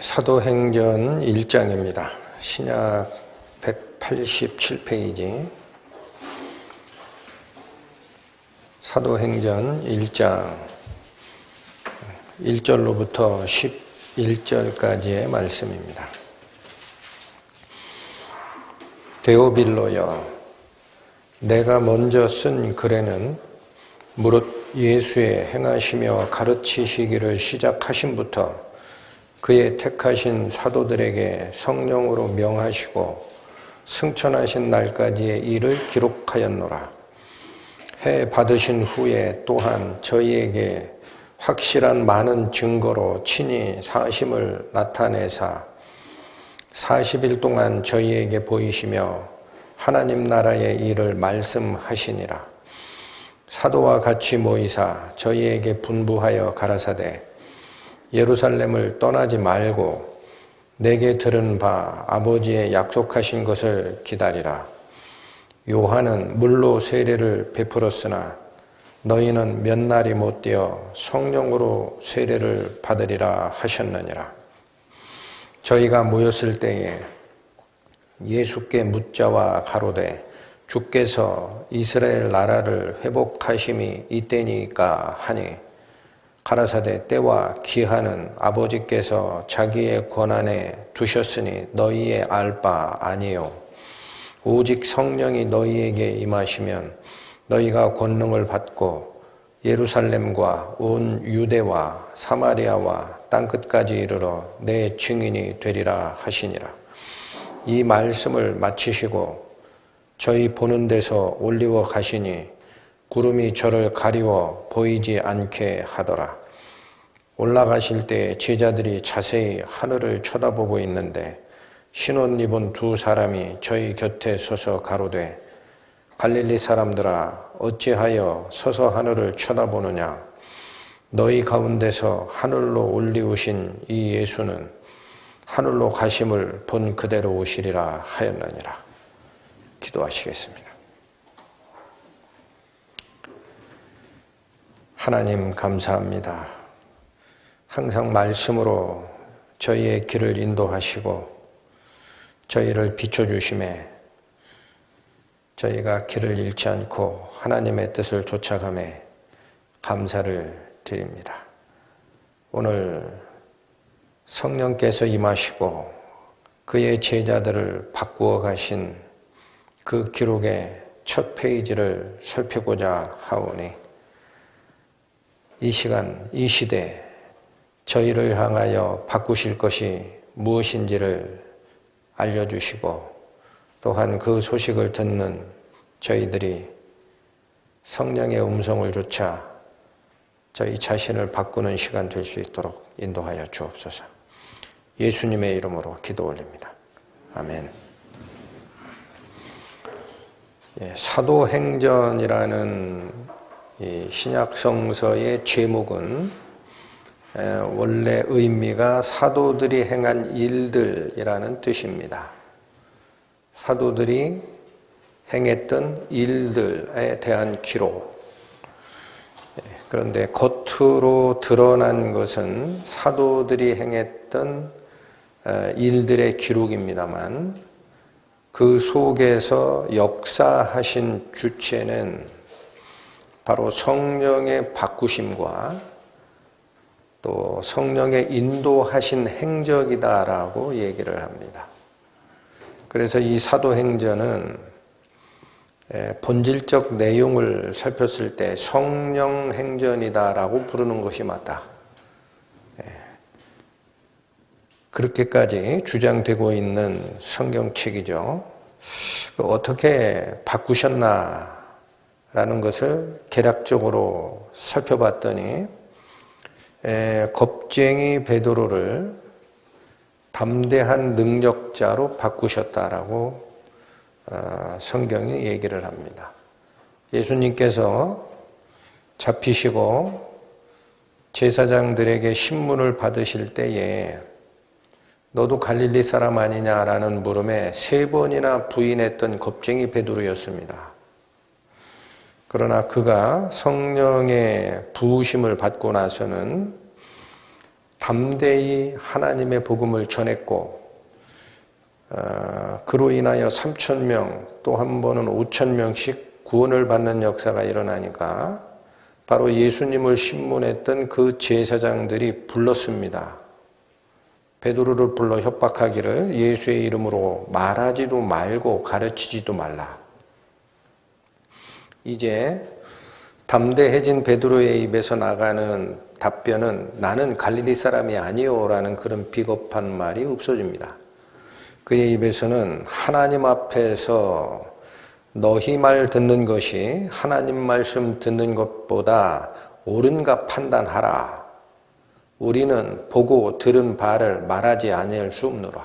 사도행전 1장입니다. 신약 187페이지. 사도행전 1장 1절로부터 11절까지의 말씀입니다. 데오빌로여, 내가 먼저 쓴 글에는 무릇 예수의 행하시며 가르치시기를 시작하심부터 그의 택하신 사도들에게 성령으로 명하시고 승천하신 날까지의 일을 기록하였노라. 해 받으신 후에 또한 저희에게 확실한 많은 증거로 친히 사심을 나타내사 40일 동안 저희에게 보이시며 하나님 나라의 일을 말씀하시니라. 사도와 같이 모이사 저희에게 분부하여 가라사대 예루살렘을 떠나지 말고 내게 들은 바 아버지의 약속하신 것을 기다리라. 요한은 물로 세례를 베풀었으나 너희는 몇 날이 못되어 성령으로 세례를 받으리라 하셨느니라. 저희가 모였을 때에 예수께 묻자와 가로되 주께서 이스라엘 나라를 회복하심이 이때니까 하니 가라사대 때와 기한은 아버지께서 자기의 권한에 두셨으니 너희의 알 바 아니요 오직 성령이 너희에게 임하시면 너희가 권능을 받고 예루살렘과 온 유대와 사마리아와 땅끝까지 이르러 내 증인이 되리라 하시니라. 이 말씀을 마치시고 저희 보는 데서 올리워 가시니 구름이 저를 가리워 보이지 않게 하더라. 올라가실 때 제자들이 자세히 하늘을 쳐다보고 있는데 흰옷 입은 두 사람이 저희 곁에 서서 가로되 갈릴리 사람들아 어찌하여 서서 하늘을 쳐다보느냐. 너희 가운데서 하늘로 올리우신 이 예수는 하늘로 가심을 본 그대로 오시리라 하였느니라. 기도하시겠습니다. 하나님 감사합니다. 항상 말씀으로 저희의 길을 인도하시고 저희를 비춰주심에 저희가 길을 잃지 않고 하나님의 뜻을 쫓아가매 감사를 드립니다. 오늘 성령께서 임하시고 그의 제자들을 바꾸어 가신 그 기록의 첫 페이지를 살피고자 하오니 이 시간, 이 시대 저희를 향하여 바꾸실 것이 무엇인지를 알려주시고 또한 그 소식을 듣는 저희들이 성령의 음성을 좇아 저희 자신을 바꾸는 시간 될 수 있도록 인도하여 주옵소서. 예수님의 이름으로 기도 올립니다. 아멘. 사도행전이라는 이 신약성서의 제목은 원래 의미가 사도들이 행한 일들이라는 뜻입니다. 사도들이 행했던 일들에 대한 기록. 그런데 겉으로 드러난 것은 사도들이 행했던 일들의 기록입니다만 그 속에서 역사하신 주체는 바로 성령의 바꾸심과 또 성령의 인도하신 행적이다라고 얘기를 합니다. 그래서 이 사도행전은 본질적 내용을 살폈을 때 성령행전이다라고 부르는 것이 맞다. 그렇게까지 주장되고 있는 성경책이죠. 어떻게 바꾸셨나? 라는 것을 개략적으로 살펴봤더니 겁쟁이 베드로를 담대한 능력자로 바꾸셨다라고 성경이 얘기를 합니다. 예수님께서 잡히시고 제사장들에게 신문을 받으실 때에 너도 갈릴리 사람 아니냐라는 물음에 3번이나 부인했던 겁쟁이 베드로였습니다. 그러나 그가 성령의 부으심을 받고 나서는 담대히 하나님의 복음을 전했고 그로 인하여 3,000명 또 한 번은 5,000명씩 구원을 받는 역사가 일어나니까 바로 예수님을 신문했던 그 제사장들이 불렀습니다. 베드로를 불러 협박하기를 예수의 이름으로 말하지도 말고 가르치지도 말라. 이제 담대해진 베드로의 입에서 나가는 답변은 나는 갈릴리 사람이 아니요 라는 그런 비겁한 말이 없어집니다. 그의 입에서는 하나님 앞에서 너희 말 듣는 것이 하나님 말씀 듣는 것보다 옳은가 판단하라. 우리는 보고 들은 바를 말하지 아니할 수 없노라.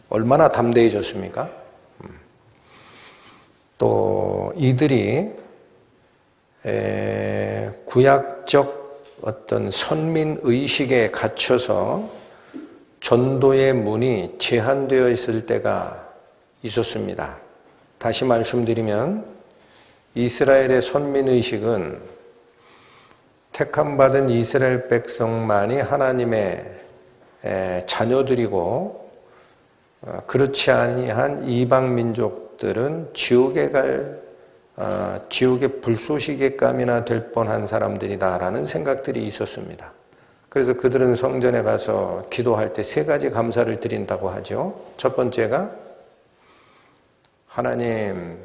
얼마나 담대해졌습니까? 또 이들이 구약적 어떤 선민의식에 갇혀서 전도의 문이 제한되어 있을 때가 있었습니다. 다시 말씀드리면 이스라엘의 선민의식은 택함받은 이스라엘 백성만이 하나님의 자녀들이고 그렇지 아니한 이방 민족들은 지옥의 불쏘시개감이나 될 뻔한 사람들이다라는 생각들이 있었습니다. 그래서 그들은 성전에 가서 기도할 때 세 가지 감사를 드린다고 하죠. 첫 번째가 하나님,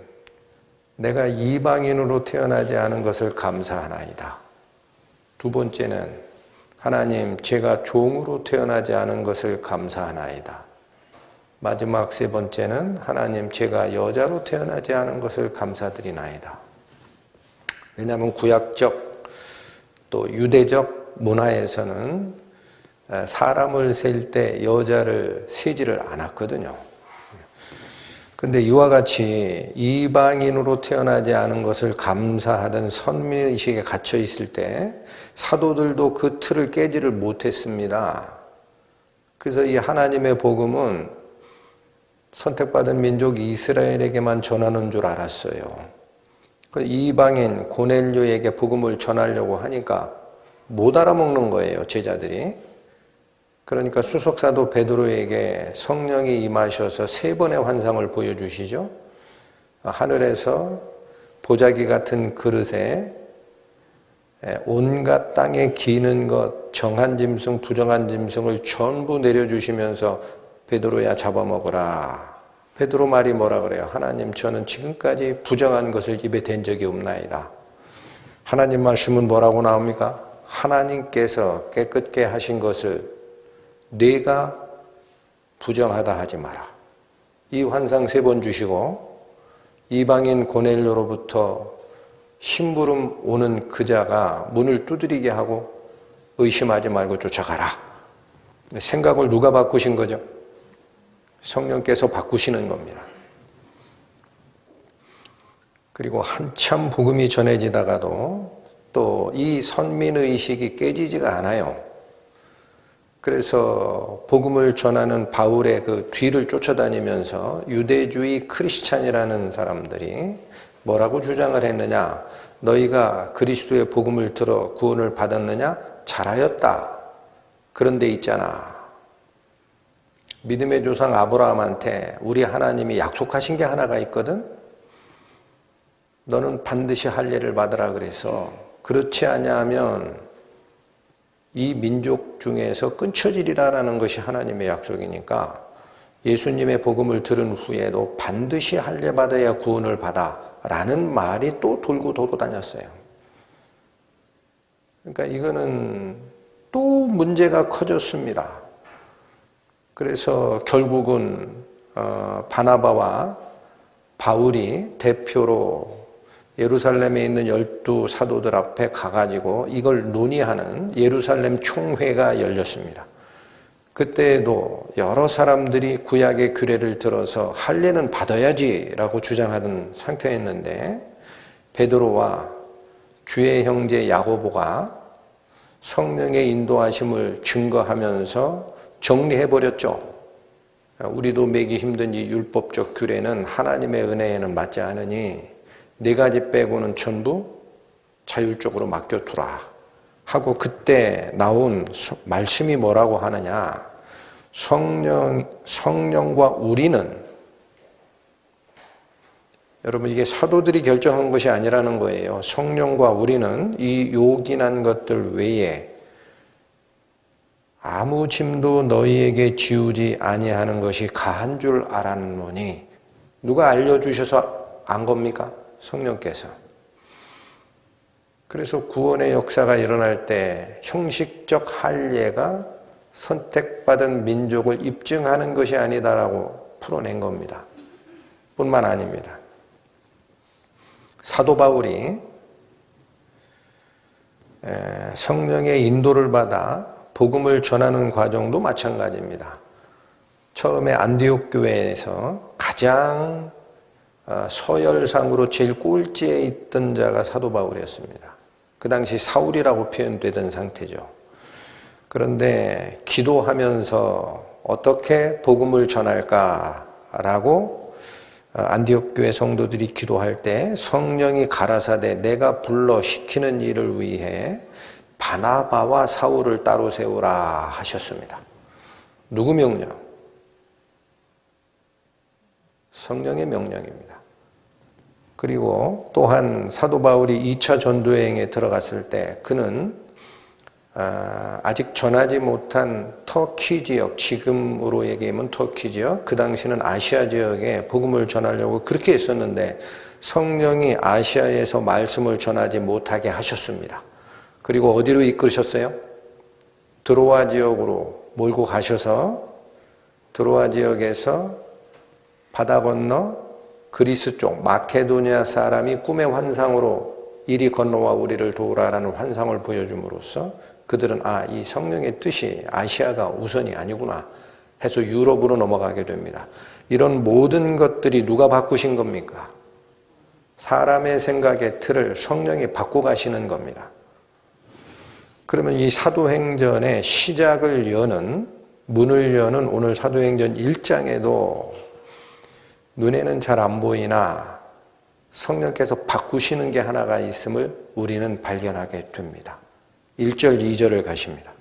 내가 이방인으로 태어나지 않은 것을 감사하나이다. 두 번째는 하나님, 제가 종으로 태어나지 않은 것을 감사하나이다. 마지막 세 번째는 하나님, 제가 여자로 태어나지 않은 것을 감사드리나이다. 왜냐하면 구약적 또 유대적 문화에서는 사람을 셀 때 여자를 세지를 않았거든요. 근데 이와 같이 이방인으로 태어나지 않은 것을 감사하던 선민의식에 갇혀 있을 때 사도들도 그 틀을 깨지를 못했습니다. 그래서 이 하나님의 복음은 선택받은 민족 이스라엘에게만 전하는 줄 알았어요. 그 이방인 고넬료에게 복음을 전하려고 하니까 못 알아먹는 거예요, 제자들이. 그러니까 수석사도 베드로에게 성령이 임하셔서 세 번의 환상을 보여주시죠. 하늘에서 보자기 같은 그릇에 온갖 땅에 기는 것, 정한 짐승, 부정한 짐승을 전부 내려주시면서 베드로야 잡아먹으라. 베드로 말이 뭐라 그래요? 하나님, 저는 지금까지 부정한 것을 입에 댄 적이 없나이다. 하나님 말씀은 뭐라고 나옵니까? 하나님께서 깨끗게 하신 것을 네가 부정하다 하지 마라. 이 환상 세 번 주시고 이방인 고넬료로부터 심부름 오는 그자가 문을 두드리게 하고 의심하지 말고 쫓아가라. 생각을 누가 바꾸신 거죠? 성령께서 바꾸시는 겁니다. 그리고 한참 복음이 전해지다가도 또 이 선민의식이 깨지지가 않아요. 그래서 복음을 전하는 바울의 그 뒤를 쫓아다니면서 유대주의 크리스찬이라는 사람들이 뭐라고 주장을 했느냐? 너희가 그리스도의 복음을 들어 구원을 받았느냐? 잘하였다. 그런데 있잖아. 믿음의 조상 아브라함한테 우리 하나님이 약속하신 게 하나가 있거든? 너는 반드시 할례를 받으라 그래서 그렇지 아니하면 이 민족 중에서 끊쳐지리라라는 것이 하나님의 약속이니까 예수님의 복음을 들은 후에도 반드시 할례 받아야 구원을 받아 라는 말이 또 돌고 돌아다녔어요. 그러니까 이거는 또 문제가 커졌습니다. 그래서 결국은 바나바와 바울이 대표로 예루살렘에 있는 12 사도들 앞에 가가지고 이걸 논의하는 예루살렘 총회가 열렸습니다. 그때에도 여러 사람들이 구약의 규례를 들어서 할례는 받아야지 라고 주장하던 상태였는데 베드로와 주의 형제 야고보가 성령의 인도하심을 증거하면서 정리해버렸죠. 우리도 매기 힘든 이 율법적 규례는 하나님의 은혜에는 맞지 않으니 네 가지 빼고는 전부 자율적으로 맡겨두라. 하고 그때 나온 말씀이 뭐라고 하느냐? 성령과 우리는, 여러분 이게 사도들이 결정한 것이 아니라는 거예요. 성령과 우리는 이 요긴한 것들 외에 아무 짐도 너희에게 지우지 아니하는 것이 가한 줄 알았노니. 누가 알려주셔서 안 겁니까? 성령께서. 그래서 구원의 역사가 일어날 때 형식적 할례가 선택받은 민족을 입증하는 것이 아니다라고 풀어낸 겁니다. 뿐만 아닙니다. 사도 바울이 성령의 인도를 받아 복음을 전하는 과정도 마찬가지입니다. 처음에 안디옥 교회에서 가장 서열상으로 제일 꼴찌에 있던 자가 사도 바울이었습니다. 그 당시 사울이라고 표현되던 상태죠. 그런데 기도하면서 어떻게 복음을 전할까라고 안디옥 교회 성도들이 기도할 때 성령이 가라사대 내가 불러 시키는 일을 위해 바나바와 사울을 따로 세우라 하셨습니다. 누구 명령? 성령의 명령입니다. 그리고 또한 사도 바울이 2차 전도여행에 들어갔을 때 그는 아직 전하지 못한 터키 지역, 지금으로 얘기하면 터키 지역, 그 당시는 아시아 지역에 복음을 전하려고 그렇게 했었는데 성령이 아시아에서 말씀을 전하지 못하게 하셨습니다. 그리고 어디로 이끄셨어요? 드로아 지역으로 몰고 가셔서 드로아 지역에서 바다 건너 그리스 쪽 마케도니아 사람이 꿈의 환상으로 이리 건너와 우리를 도우라라는 환상을 보여줌으로써 그들은 이 성령의 뜻이 아시아가 우선이 아니구나 해서 유럽으로 넘어가게 됩니다. 이런 모든 것들이 누가 바꾸신 겁니까? 사람의 생각의 틀을 성령이 바꿔 가시는 겁니다. 그러면 이 사도행전의 시작을 여는, 문을 여는 오늘 사도행전 1장에도 눈에는 잘 안 보이나 성령께서 바꾸시는 게 하나가 있음을 우리는 발견하게 됩니다. 1절, 2절을 가십니다.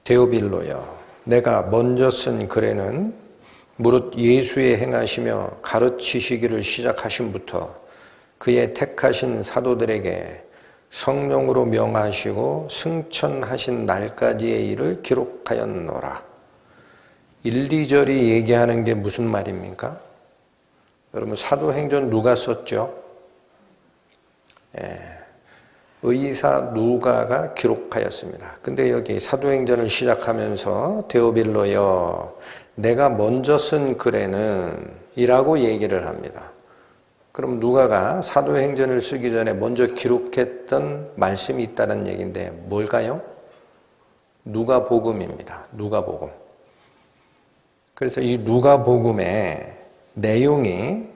데오빌로여, 내가 먼저 쓴 글에는 무릇 예수의 행하시며 가르치시기를 시작하심부터 그의 택하신 사도들에게 성령으로 명하시고 승천하신 날까지의 일을 기록하였노라. 1, 2절이 얘기하는 게 무슨 말입니까? 여러분 사도행전 누가 썼죠? 의사 누가가 기록하였습니다. 근데 여기 사도행전을 시작하면서 데오빌로여 내가 먼저 쓴 글에는 이라고 얘기를 합니다. 그럼 누가가 사도행전을 쓰기 전에 먼저 기록했던 말씀이 있다는 얘기인데 뭘까요? 누가복음입니다. 누가복음. 그래서 이 누가복음의 내용이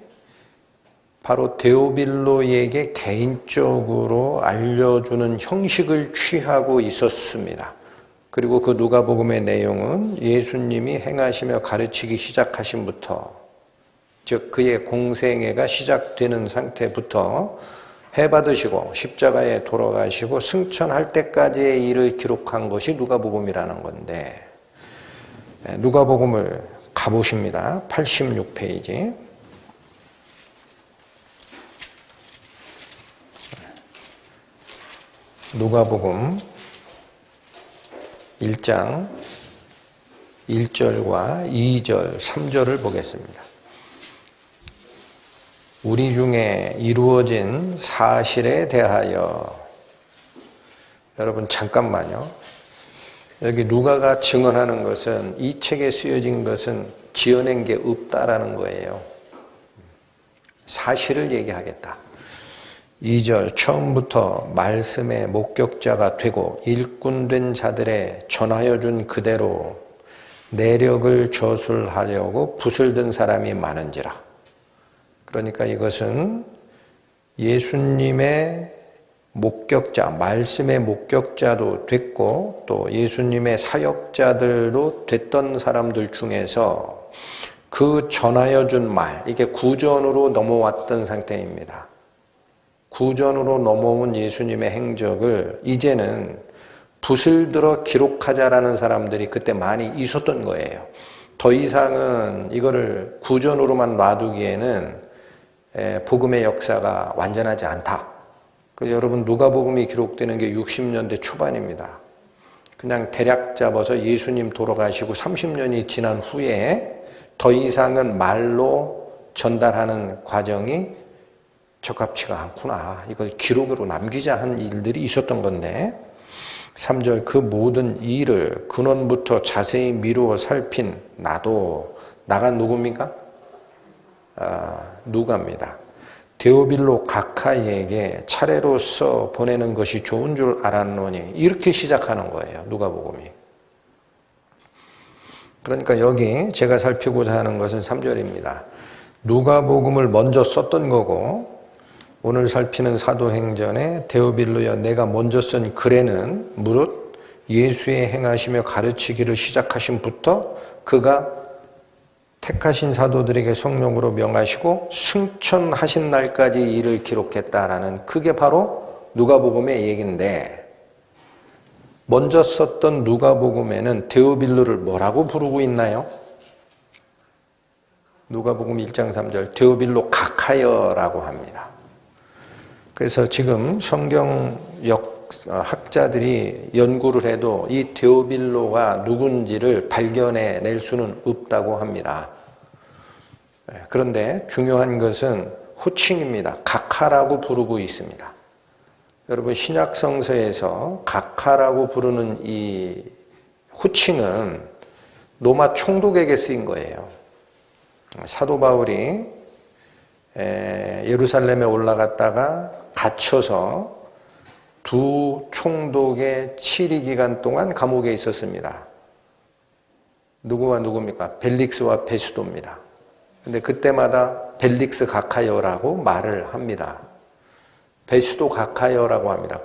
바로 데오빌로에게 개인적으로 알려주는 형식을 취하고 있었습니다. 그리고 그 누가복음의 내용은 예수님이 행하시며 가르치기 시작하심부터, 즉 그의 공생애가 시작되는 상태부터 해받으시고 십자가에 돌아가시고 승천할 때까지의 일을 기록한 것이 누가복음이라는 건데, 누가복음을 가보십니다. 86페이지. 누가복음 1장 1절과 2절, 3절을 보겠습니다. 우리 중에 이루어진 사실에 대하여, 여러분 잠깐만요. 여기 누가가 증언하는 것은, 이 책에 쓰여진 것은 지어낸 게 없다라는 거예요. 사실을 얘기하겠다. 2절 처음부터 말씀의 목격자가 되고 일꾼된 자들의 전하여 준 그대로 내력을 저술하려고 붓을 든 사람이 많은지라. 그러니까 이것은 예수님의 목격자, 말씀의 목격자도 됐고 또 예수님의 사역자들도 됐던 사람들 중에서 그 전하여 준 말, 이게 구전으로 넘어왔던 상태입니다. 구전으로 넘어온 예수님의 행적을 이제는 붓을 들어 기록하자라는 사람들이 그때 많이 있었던 거예요. 더 이상은 이거를 구전으로만 놔두기에는 복음의 역사가 완전하지 않다. 여러분 누가복음이 기록되는 게 60년대 초반입니다. 그냥 대략 잡아서 예수님 돌아가시고 30년이 지난 후에 더 이상은 말로 전달하는 과정이 적합치가 않구나. 이걸 기록으로 남기자 한 일들이 있었던 건데 3절 그 모든 일을 근원부터 자세히 미루어 살핀 나가 누굽니까? 누가입니다. 데오빌로 가카이에게 차례로 써 보내는 것이 좋은 줄 알았노니 이렇게 시작하는 거예요. 누가복음이. 그러니까 여기 제가 살피고자 하는 것은 3절입니다. 누가복음을 먼저 썼던 거고 오늘 살피는 사도행전에 데오빌로여 내가 먼저 쓴 글에는 무릇 예수의 행하시며 가르치기를 시작하신 부터 그가 택하신 사도들에게 성령으로 명하시고 승천하신 날까지 이를 기록했다라는 그게 바로 누가복음의 얘기인데 먼저 썼던 누가복음에는 데오빌로를 뭐라고 부르고 있나요? 누가복음 1장 3절 데오빌로 가카여라고 합니다. 그래서 지금 성경역 학자들이 연구를 해도 이 데오빌로가 누군지를 발견해낼 수는 없다고 합니다. 그런데 중요한 것은 호칭입니다. 가카라고 부르고 있습니다. 여러분 신약성서에서 가카라고 부르는 이 호칭은 로마 총독에게 쓰인 거예요. 사도 바울이 예루살렘에 올라갔다가 갇혀서 두 총독의 치리 기간 동안 감옥에 있었습니다. 누구와 누구입니까? 벨릭스와 베수도입니다. 근데 그때마다 벨릭스 가카여라고 말을 합니다. 베수도 가카여라고 합니다.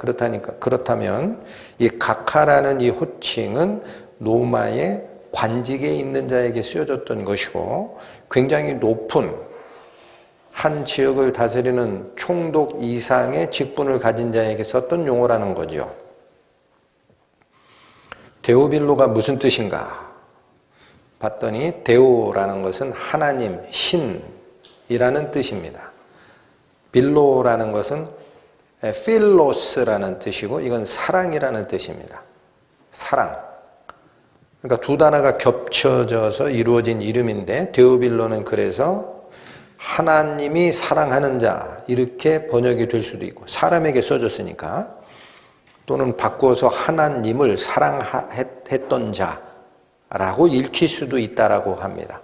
그렇다면 이 가카라는 이 호칭은 로마의 관직에 있는 자에게 쓰여졌던 것이고 굉장히 높은 한 지역을 다스리는 총독 이상의 직분을 가진 자에게 썼던 용어라는 거죠. 데오빌로가 무슨 뜻인가? 봤더니 데오라는 것은 하나님, 신이라는 뜻입니다. 빌로라는 것은 필로스라는 뜻이고 이건 사랑이라는 뜻입니다. 사랑. 그러니까 두 단어가 겹쳐져서 이루어진 이름인데 데오빌로는 그래서 하나님이 사랑하는 자 이렇게 번역이 될 수도 있고 사람에게 써졌으니까 또는 바꾸어서 하나님을 사랑했던 자라고 읽힐 수도 있다라고 합니다.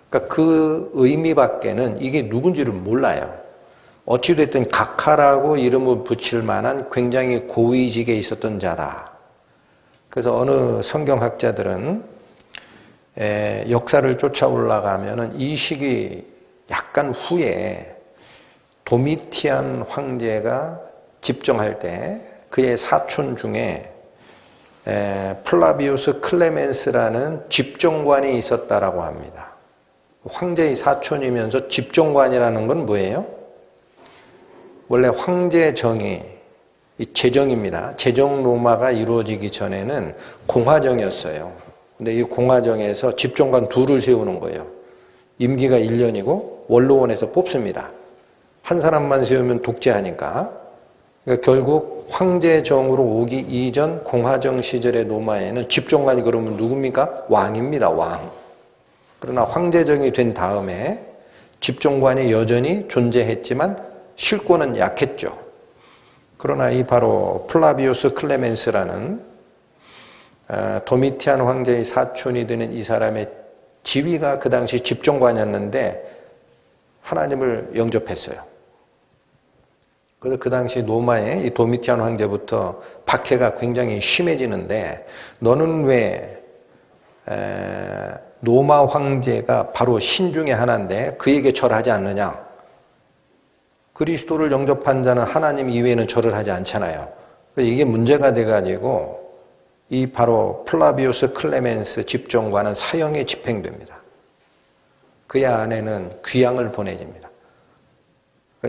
그러니까 그 의미밖에는 이게 누군지를 몰라요. 어찌됐든 가카라고 이름을 붙일 만한 굉장히 고위직에 있었던 자다. 그래서 어느 성경학자들은 역사를 쫓아 올라가면은 이 시기 약간 후에 도미티안 황제가 집정할 때 그의 사촌 중에 플라비우스 클레멘스라는 집정관이 있었다라고 합니다. 황제의 사촌이면서 집정관이라는 건 뭐예요? 원래 황제정이 제정입니다. 제정 로마가 이루어지기 전에는 공화정이었어요. 근데 이 공화정에서 집정관 둘을 세우는 거예요. 임기가 1년이고 원로원에서 뽑습니다. 한 사람만 세우면 독재하니까. 그러니까 결국 황제정으로 오기 이전 공화정 시절의 로마에는 집정관이 그러면 누굽니까? 왕입니다. 왕. 그러나 황제정이 된 다음에 집정관이 여전히 존재했지만 실권은 약했죠. 그러나 이 바로 플라비우스 클레멘스라는 도미티안 황제의 사촌이 되는 이 사람의 지위가 그 당시 집정관이었는데 하나님을 영접했어요. 그래서 그 당시 로마의 이 도미티안 황제부터 박해가 굉장히 심해지는데 너는 왜 로마 황제가 바로 신 중에 하나인데 그에게 절하지 않느냐? 그리스도를 영접한 자는 하나님 이외에는 절을 하지 않잖아요. 이게 문제가 돼가지고 이 바로 플라비우스 클레멘스 집정관은 사형에 집행됩니다. 그의 아내는 귀양을 보내집니다.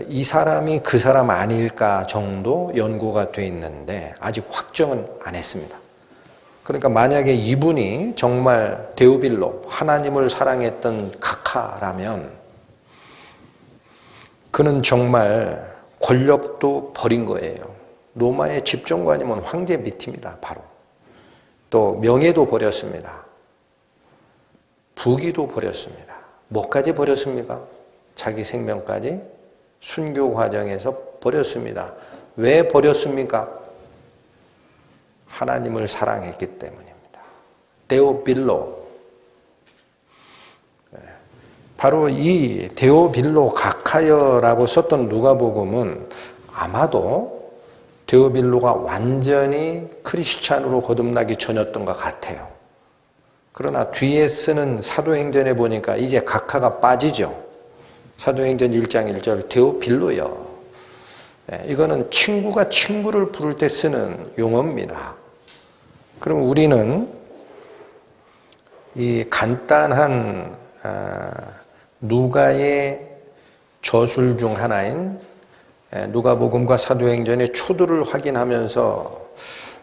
이 사람이 그 사람 아닐까 정도 연구가 돼 있는데 아직 확정은 안 했습니다. 그러니까 만약에 이분이 정말 데오빌로, 하나님을 사랑했던 각하라면 그는 정말 권력도 버린 거예요. 로마의 집정관이면 황제 밑입니다. 바로. 또 명예도 버렸습니다. 부귀도 버렸습니다. 뭐까지 버렸습니까? 자기 생명까지 순교 과정에서 버렸습니다. 왜 버렸습니까? 하나님을 사랑했기 때문입니다. 데오빌로. 바로 이 데오빌로 각하여라고 썼던 누가복음은 아마도 데오빌로가 완전히 크리스찬으로 거듭나기 전이었던 것 같아요. 그러나 뒤에 쓰는 사도행전에 보니까 이제 각하가 빠지죠. 사도행전 1장 1절 데오빌로요. 이거는 친구가 친구를 부를 때 쓰는 용어입니다. 그럼 우리는 이 간단한 누가의 저술 중 하나인 누가복음과 사도행전의 초두를 확인하면서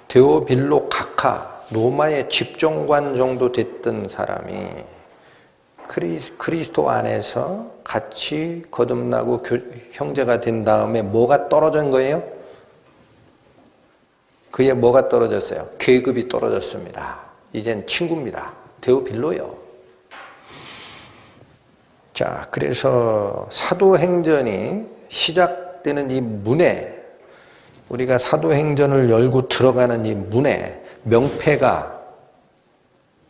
데오빌로 각하, 로마의 집정관 정도 됐던 사람이 그리스도 안에서 같이 거듭나고 형제가 된 다음에 뭐가 떨어진 거예요? 그의 뭐가 떨어졌어요? 계급이 떨어졌습니다. 이젠 친구입니다. 데오빌로요. 자, 그래서 사도행전이 시작되는 이 문에, 우리가 사도행전을 열고 들어가는 이 문에 명패가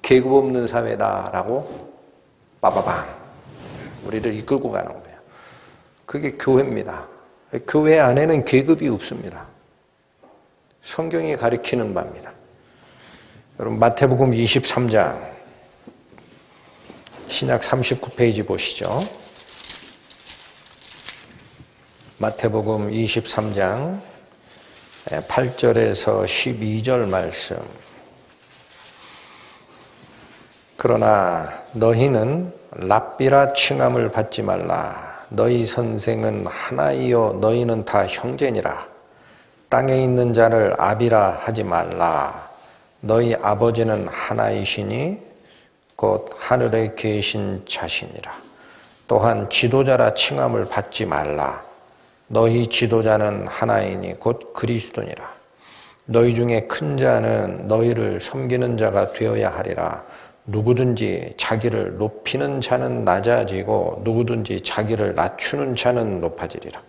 계급 없는 사회다라고 빠바방 우리를 이끌고 가는 거예요. 그게 교회입니다. 교회 안에는 계급이 없습니다. 성경이 가리키는 바입니다. 여러분 마태복음 23장 신약 39페이지 보시죠. 마태복음 23장 8절에서 12절 말씀. 그러나 너희는 랍비라 칭함을 받지 말라. 너희 선생은 하나이요 너희는 다 형제니라. 땅에 있는 자를 아비라 하지 말라. 너희 아버지는 하나이시니 곧 하늘에 계신 자시니라. 또한 지도자라 칭함을 받지 말라. 너희 지도자는 하나이니 곧 그리스도니라. 너희 중에 큰 자는 너희를 섬기는 자가 되어야 하리라. 누구든지 자기를 높이는 자는 낮아지고 누구든지 자기를 낮추는 자는 높아지리라.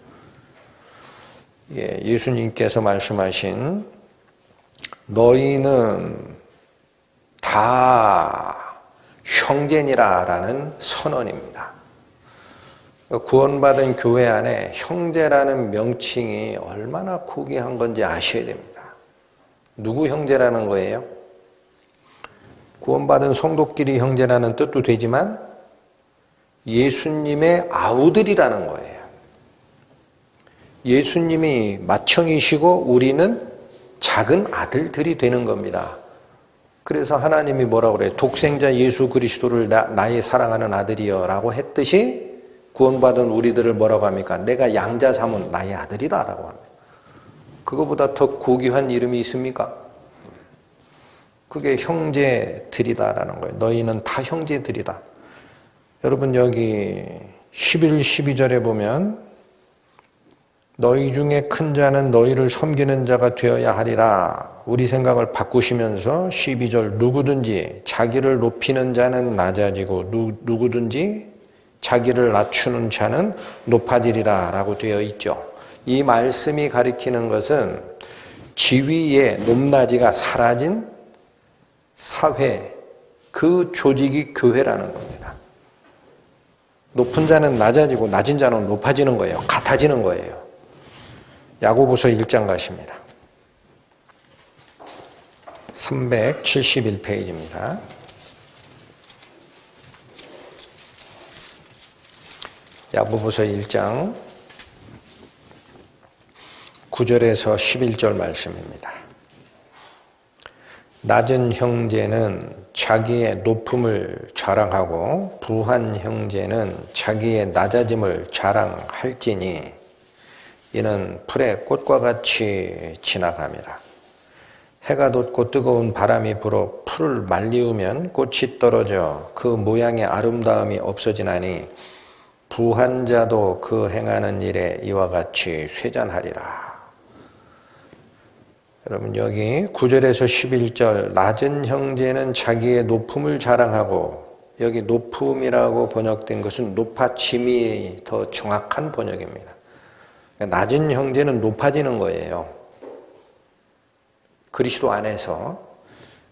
예수님께서 말씀하신 너희는 다 형제니라라는 선언입니다. 구원받은 교회 안에 형제라는 명칭이 얼마나 고귀한 건지 아셔야 됩니다. 누구 형제라는 거예요? 구원받은 성도끼리 형제라는 뜻도 되지만 예수님의 아우들이라는 거예요. 예수님이 맏형이시고 우리는 작은 아들들이 되는 겁니다. 그래서 하나님이 뭐라고 그래요? 독생자 예수 그리스도를 나의 사랑하는 아들이여 라고 했듯이 구원받은 우리들을 뭐라고 합니까? 내가 양자 삼은 나의 아들이다 라고 합니다. 그거보다 더 고귀한 이름이 있습니까? 그게 형제들이다라는 거예요. 너희는 다 형제들이다. 여러분 여기 11, 12절에 보면 너희 중에 큰 자는 너희를 섬기는 자가 되어야 하리라. 우리 생각을 바꾸시면서 12절 누구든지 자기를 높이는 자는 낮아지고 누구든지 자기를 낮추는 자는 높아지리라 라고 되어 있죠. 이 말씀이 가리키는 것은 지위의 높낮이가 사라진 사회, 그 조직이 교회라는 겁니다. 높은 자는 낮아지고 낮은 자는 높아지는 거예요. 같아지는 거예요. 야고보서 1장 가십니다. 371페이지입니다. 야고보서 1장 9절에서 11절 말씀입니다. 낮은 형제는 자기의 높음을 자랑하고 부한 형제는 자기의 낮아짐을 자랑할지니 이는 풀의 꽃과 같이 지나감이라. 해가 돋고 뜨거운 바람이 불어 풀을 말리우면 꽃이 떨어져 그 모양의 아름다움이 없어지나니 부한 자도 그 행하는 일에 이와 같이 쇠잔하리라. 여러분 여기 9절에서 11절 낮은 형제는 자기의 높음을 자랑하고, 여기 높음이라고 번역된 것은 높아짐이 더 정확한 번역입니다. 낮은 형제는 높아지는 거예요. 그리스도 안에서.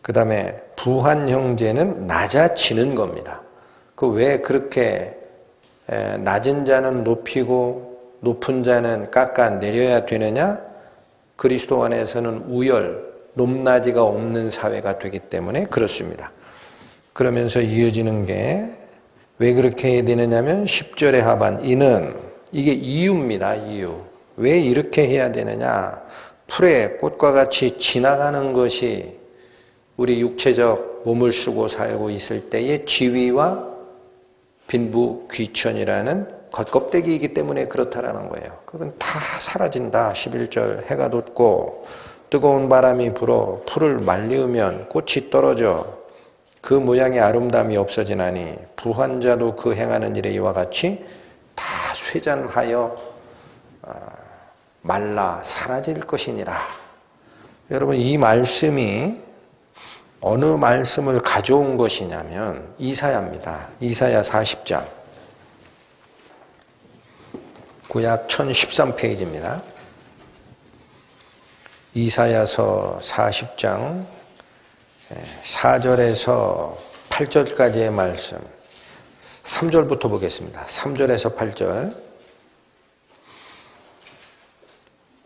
그 다음에 부한 형제는 낮아지는 겁니다. 그 왜 그렇게 낮은 자는 높이고 높은 자는 깎아내려야 되느냐? 그리스도 안에서는 우열, 높낮이가 없는 사회가 되기 때문에 그렇습니다. 그러면서 이어지는 게 왜 그렇게 해야 되느냐면 10절의 하반, 이는, 이게 이유입니다. 이유. 왜 이렇게 해야 되느냐? 풀의 꽃과 같이 지나가는 것이 우리 육체적 몸을 쓰고 살고 있을 때의 지위와 빈부 귀천이라는 겉껍데기이기 때문에 그렇다라는 거예요. 그건 다 사라진다. 11절 해가 돋고 뜨거운 바람이 불어 풀을 말리우면 꽃이 떨어져 그 모양의 아름다움이 없어지나니 부한 자도 그 행하는 일에 이와 같이 다 쇠잔하여 말라 사라질 것이니라. 여러분 이 말씀이 어느 말씀을 가져온 것이냐면 이사야입니다. 이사야 40장. 구약 1013페이지입니다. 이사야서 40장 4절에서 8절까지의 말씀. 3절부터 보겠습니다. 3절에서 8절.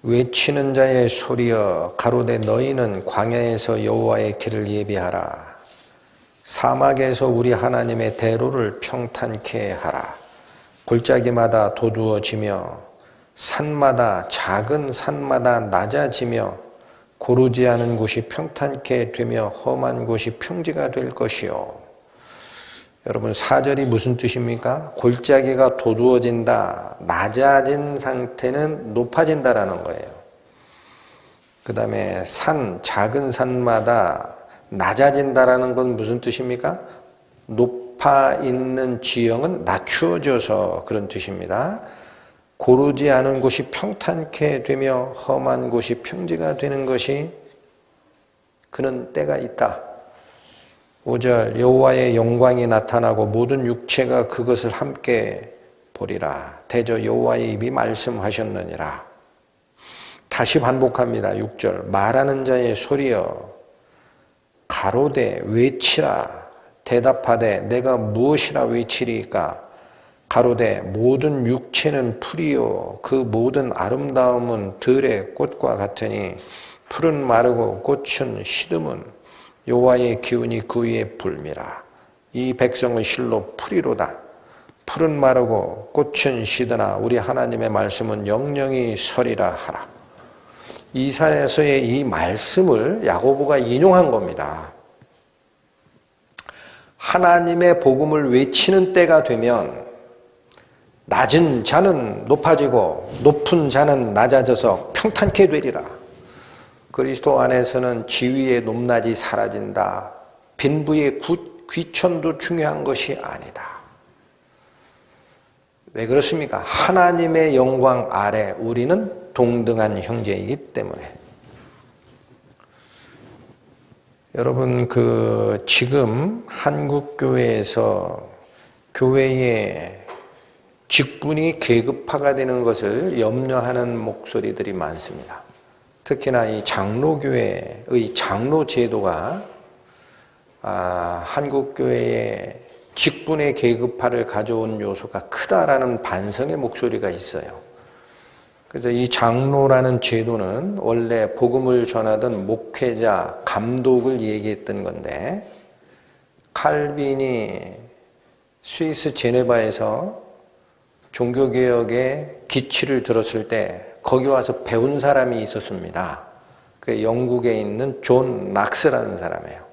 외치는 자의 소리여 가로되 너희는 광야에서 여호와의 길을 예비하라. 사막에서 우리 하나님의 대로를 평탄케 하라. 골짜기마다 도두어지며 산마다 작은 산마다 낮아지며 고르지 않은 곳이 평탄케 되며 험한 곳이 평지가 될 것이요. 여러분 4절이 무슨 뜻입니까? 골짜기가 도두어진다. 낮아진 상태는 높아진다라는 거예요. 그 다음에 작은 산마다 낮아진다라는 건 무슨 뜻입니까? 높아 있는 지형은 낮추어져서 그런 뜻입니다. 고르지 않은 곳이 평탄케 되며 험한 곳이 평지가 되는 것이 그런 때가 있다. 5절 여호와의 영광이 나타나고 모든 육체가 그것을 함께 보리라. 대저 여호와의 입이 말씀하셨느니라. 다시 반복합니다. 6절 말하는 자의 소리여 가로되 외치라. 대답하되 내가 무엇이라 외치리까? 가로되 모든 육체는 풀이요 그 모든 아름다움은 들의 꽃과 같으니 풀은 마르고 꽃은 시듬은 여호와의 기운이 그 위에 불미라. 이 백성의 실로 풀이로다. 풀은 마르고 꽃은 시드나 우리 하나님의 말씀은 영영이 서리라 하라. 이사야서의 이 말씀을 야고보가 인용한 겁니다. 하나님의 복음을 외치는 때가 되면 낮은 자는 높아지고 높은 자는 낮아져서 평탄케 되리라. 그리스도 안에서는 지위의 높낮이 사라진다. 빈부의 귀천도 중요한 것이 아니다. 왜 그렇습니까? 하나님의 영광 아래 우리는 동등한 형제이기 때문에. 여러분 지금 한국 교회에서 교회의 직분이 계급화가 되는 것을 염려하는 목소리들이 많습니다. 특히나 이 장로교회의 장로 제도가 한국교회의 직분의 계급화를 가져온 요소가 크다라는 반성의 목소리가 있어요. 그래서 이 장로라는 제도는 원래 복음을 전하던 목회자, 감독을 얘기했던 건데 칼빈이 스위스 제네바에서 종교개혁의 기치를 들었을 때 거기 와서 배운 사람이 있었습니다. 그 영국에 있는 존 락스라는 사람이에요.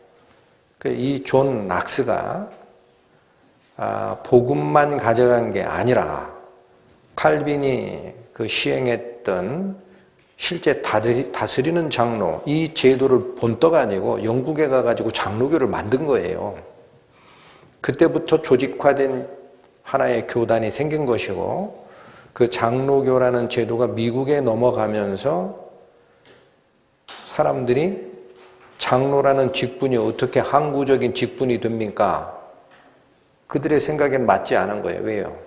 이 존 락스가 복음만 가져간 게 아니라 칼빈이 그 시행했던 실제 다스리는 장로, 이 제도를 본떠가지고 영국에 가가지고 장로교를 만든 거예요. 그때부터 조직화된 하나의 교단이 생긴 것이고, 그 장로교라는 제도가 미국에 넘어가면서 사람들이 장로라는 직분이 어떻게 항구적인 직분이 됩니까? 그들의 생각엔 맞지 않은 거예요. 왜요?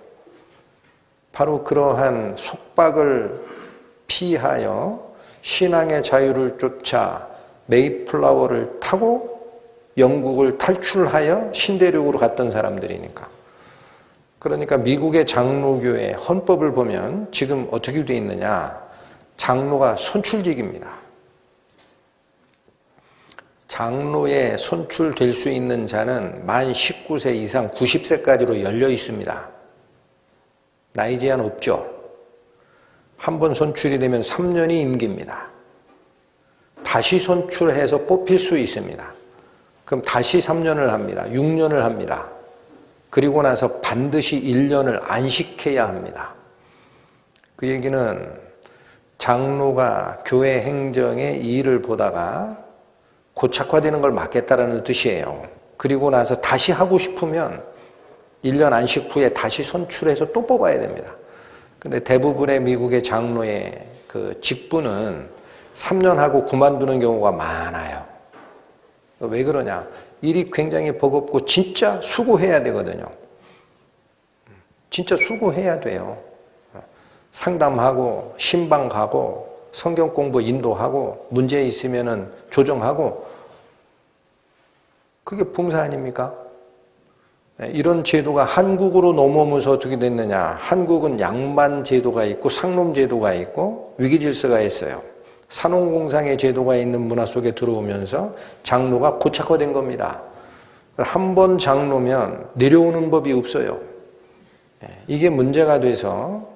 바로 그러한 속박을 피하여 신앙의 자유를 쫓아 메이플라워를 타고 영국을 탈출하여 신대륙으로 갔던 사람들이니까. 그러니까 미국의 장로교의 헌법을 보면 지금 어떻게 되어 있느냐. 장로가 선출직입니다. 장로에 선출될 수 있는 자는 만 19세 이상 90세까지로 열려 있습니다. 나이 제한 없죠. 한 번 선출이 되면 3년이 임기입니다. 다시 선출해서 뽑힐 수 있습니다. 그럼 다시 3년을 합니다. 6년을 합니다. 그리고 나서 반드시 1년을 안식해야 합니다. 그 얘기는 장로가 교회 행정에 이 일을 보다가 고착화되는 걸 막겠다라는 뜻이에요. 그리고 나서 다시 하고 싶으면 1년 안식 후에 다시 선출해서 또 뽑아야 됩니다. 근데 대부분의 미국의 장로의 그 직분은 3년 하고 그만두는 경우가 많아요. 왜 그러냐? 일이 굉장히 버겁고 진짜 수고해야 되거든요. 진짜 수고해야 돼요. 상담하고 신방 가고 성경 공부 인도하고 문제 있으면은 조정하고, 그게 봉사 아닙니까? 이런 제도가 한국으로 넘어오면서 어떻게 됐느냐. 한국은 양반 제도가 있고 상놈 제도가 있고 위기질서가 있어요. 산업공상의 제도가 있는 문화 속에 들어오면서 장로가 고착화된 겁니다. 한 번 장로면 내려오는 법이 없어요. 이게 문제가 돼서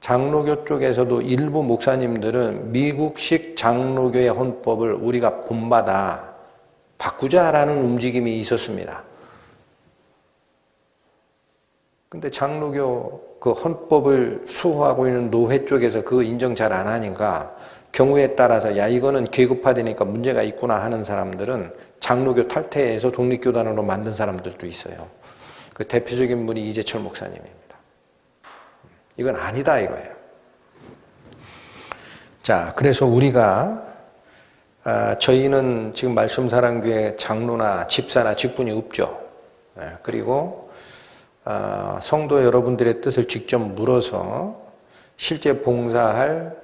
장로교 쪽에서도 일부 목사님들은 미국식 장로교의 헌법을 우리가 본받아 바꾸자라는 움직임이 있었습니다. 근데 장로교 그 헌법을 수호하고 있는 노회 쪽에서 그거 인정 잘 안 하니까 경우에 따라서 야 이거는 계급화되니까 문제가 있구나 하는 사람들은 장로교 탈퇴해서 독립교단으로 만든 사람들도 있어요. 그 대표적인 분이 이재철 목사님입니다. 이건 아니다 이거예요. 자, 그래서 우리가 저희는 지금 말씀사랑교회 장로나 집사나 직분이 없죠. 그리고 성도 여러분들의 뜻을 직접 물어서 실제 봉사할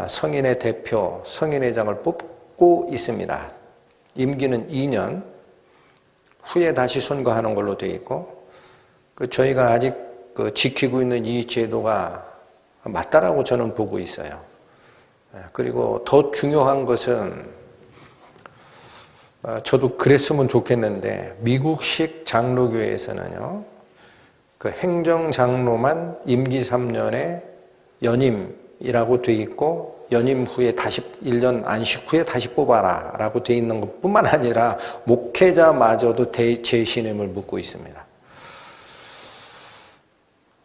성인의 대표, 성인회장을 뽑고 있습니다. 임기는 2년 후에 다시 선거하는 걸로 되어 있고, 저희가 아직 지키고 있는 이 제도가 맞다라고 저는 보고 있어요. 그리고 더 중요한 것은 저도 그랬으면 좋겠는데 미국식 장로교회에서는요, 그 행정장로만 임기 3년에 연임이라고 돼 있고 연임 후에 다시 1년 안식 후에 다시 뽑아라 라고 돼 있는 것뿐만 아니라 목회자마저도 재신임을 묻고 있습니다.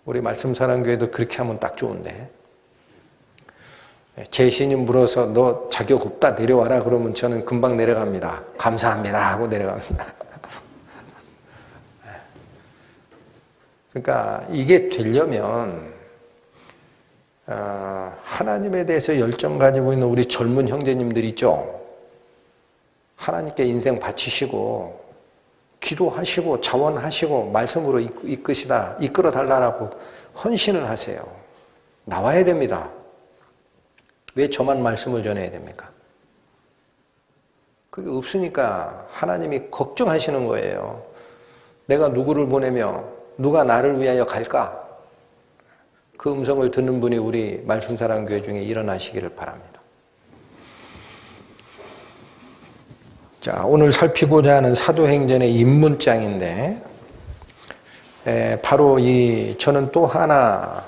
우리 말씀사랑교회도 그렇게 하면 딱 좋은데, 재신임 물어서 너 자격 없다 내려와라 그러면 저는 금방 내려갑니다. 감사합니다 하고 내려갑니다. 그러니까 이게 되려면 하나님에 대해서 열정 가지고 있는 우리 젊은 형제님들 있죠. 하나님께 인생 바치시고 기도하시고 자원하시고 말씀으로 이끌어 달라고 헌신을 하세요. 나와야 됩니다. 왜 저만 말씀을 전해야 됩니까? 그게 없으니까 하나님이 걱정하시는 거예요. 내가 누구를 보내며 누가 나를 위하여 갈까? 그 음성을 듣는 분이 우리 말씀사랑교회 중에 일어나시기를 바랍니다. 자, 오늘 살피고자 하는 사도행전의 입문장인데, 바로 저는 또 하나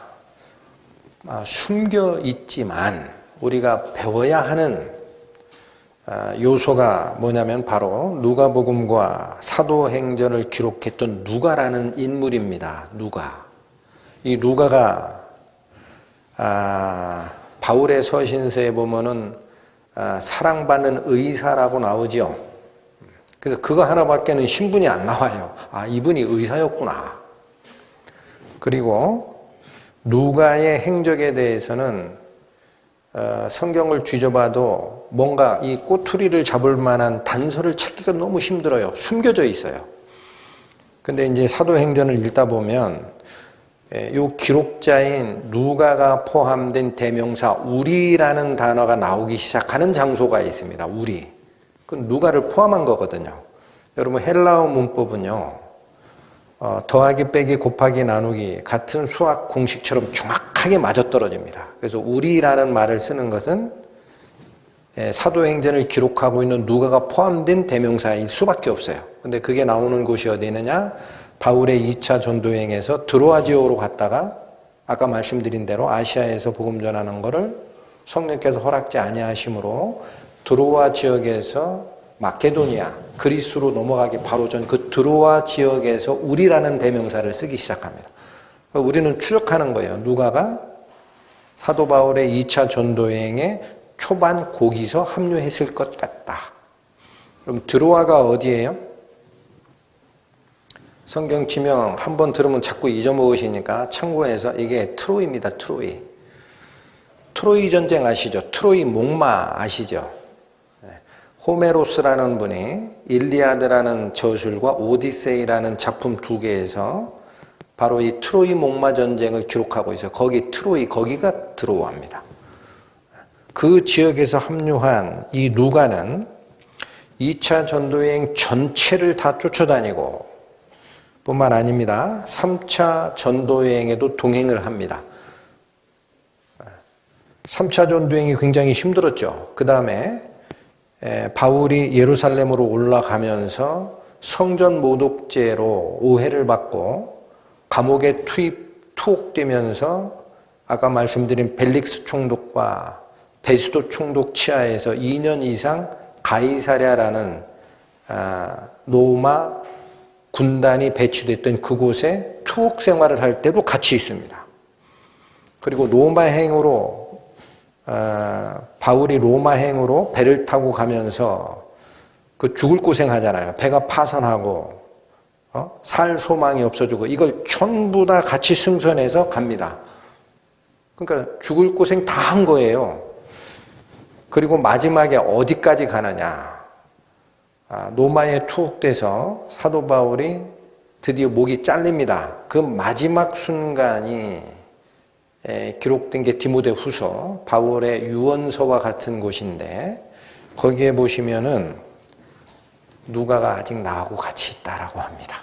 숨겨 있지만 우리가 배워야 하는 요소가 뭐냐면 바로 누가복음과 사도행전을 기록했던 누가라는 인물입니다. 누가. 이 누가가 바울의 서신서에 보면은 사랑받는 의사라고 나오죠. 그래서 그거 하나밖에는 신분이 안 나와요. 이분이 의사였구나. 그리고 누가의 행적에 대해서는 성경을 뒤져봐도 뭔가 이 꼬투리를 잡을 만한 단서를 찾기가 너무 힘들어요. 숨겨져 있어요. 근데 이제 사도행전을 읽다 보면 이 기록자인 누가가 포함된 대명사 우리라는 단어가 나오기 시작하는 장소가 있습니다. 우리. 그건 누가를 포함한 거거든요. 여러분 헬라어 문법은요. 더하기 빼기 곱하기 나누기 같은 수학 공식처럼 정확하게 맞아떨어집니다. 그래서 우리라는 말을 쓰는 것은 사도행전을 기록하고 있는 누가가 포함된 대명사일 수밖에 없어요. 근데 그게 나오는 곳이 어디 있느냐? 바울의 2차 전도여행에서 드로아 지역으로 갔다가 아까 말씀드린 대로 아시아에서 복음 전하는 거를 성령께서 허락지 아니하심으로 드로아 지역에서 마케도니아, 그리스로 넘어가기 바로 전 그 드로아 지역에서 우리라는 대명사를 쓰기 시작합니다. 우리는 추적하는 거예요. 누가가 사도 바울의 2차 전도여행에 초반 거기서 합류했을 것 같다. 그럼 드로아가 어디예요? 성경 지명 한번 들으면 자꾸 잊어먹으시니까 참고해서 이게 트로이입니다. 트로이. 트로이 전쟁 아시죠? 트로이 목마 아시죠? 호메로스라는 분이 일리아드라는 저술과 오디세이라는 작품 두 개에서 바로 이 트로이 목마 전쟁을 기록하고 있어요. 거기 트로이, 거기가 드로아입니다. 그 지역에서 합류한 이 누가는 2차 전도여행 전체를 다 쫓아다니고 뿐만 아닙니다. 3차 전도여행에도 동행을 합니다. 3차 전도여행이 굉장히 힘들었죠. 그 다음에 바울이 예루살렘으로 올라가면서 성전 모독죄로 오해를 받고 감옥에 투옥되면서 아까 말씀드린 벨릭스 총독과 베스도 총독 치하에서 2년 이상 가이사랴라는 로마 군단이 배치됐던 그곳에 투옥 생활을 할 때도 같이 있습니다. 그리고 로마행으로 바울이 로마행으로 배를 타고 가면서 그 죽을 고생하잖아요. 배가 파선하고 살 소망이 없어지고 이걸 전부 다 같이 승선해서 갑니다. 그러니까 죽을 고생 다 한 거예요. 그리고 마지막에 어디까지 가느냐. 로마에 투옥돼서 사도 바울이 드디어 목이 잘립니다. 그 마지막 순간이 기록된 게 디모데후서 바울의 유언서와 같은 곳인데 거기에 보시면은 누가가 아직 나하고 같이 있다라고 합니다.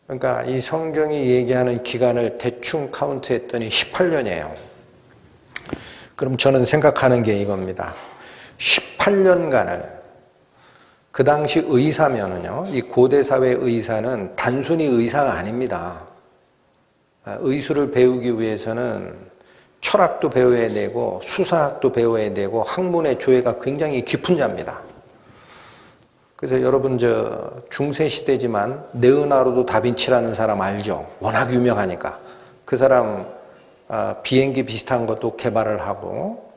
그러니까 이 성경이 얘기하는 기간을 대충 카운트했더니 18년이에요. 그럼 저는 생각하는 게 이겁니다. 18년간을 그 당시 의사면은요, 이 고대사회 의사는 단순히 의사가 아닙니다. 의술을 배우기 위해서는 철학도 배워야 되고 수사학도 배워야 되고 학문의 조예가 굉장히 깊은 자입니다. 그래서 여러분 중세시대지만 레오나르도 다빈치라는 사람 알죠? 워낙 유명하니까. 그 사람 비행기 비슷한 것도 개발을 하고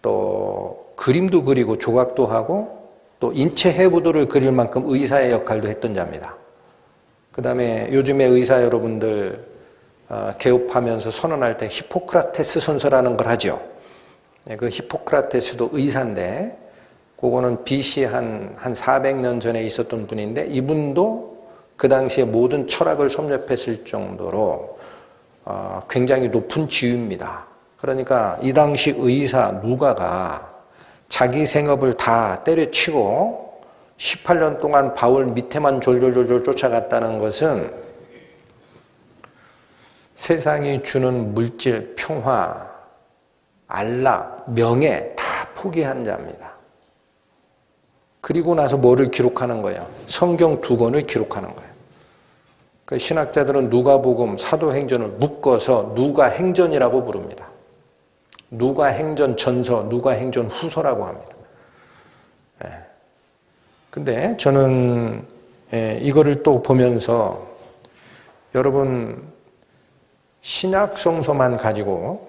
또 그림도 그리고 조각도 하고 또 인체 해부도를 그릴 만큼 의사의 역할도 했던 자입니다. 그 다음에 요즘에 의사 여러분들 개업하면서 선언할 때 히포크라테스 선서라는 걸 하죠. 그 히포크라테스도 의사인데 그거는 BC 한 400년 전에 있었던 분인데 이분도 그 당시에 모든 철학을 섭렵했을 정도로 굉장히 높은 지위입니다. 그러니까 이 당시 의사 누가가 자기 생업을 다 때려치고 18년 동안 바울 밑에만 졸졸졸 쫓아갔다는 것은 세상이 주는 물질, 평화, 안락, 명예 다 포기한 자입니다. 그리고 나서 뭐를 기록하는 거예요? 성경 2권을 기록하는 거예요. 그 신학자들은 누가복음, 사도행전을 묶어서 누가행전이라고 부릅니다. 누가행전 전서, 누가행전 후서라고 합니다. 근데 저는 이거를 또 보면서 여러분 신약 성서만 가지고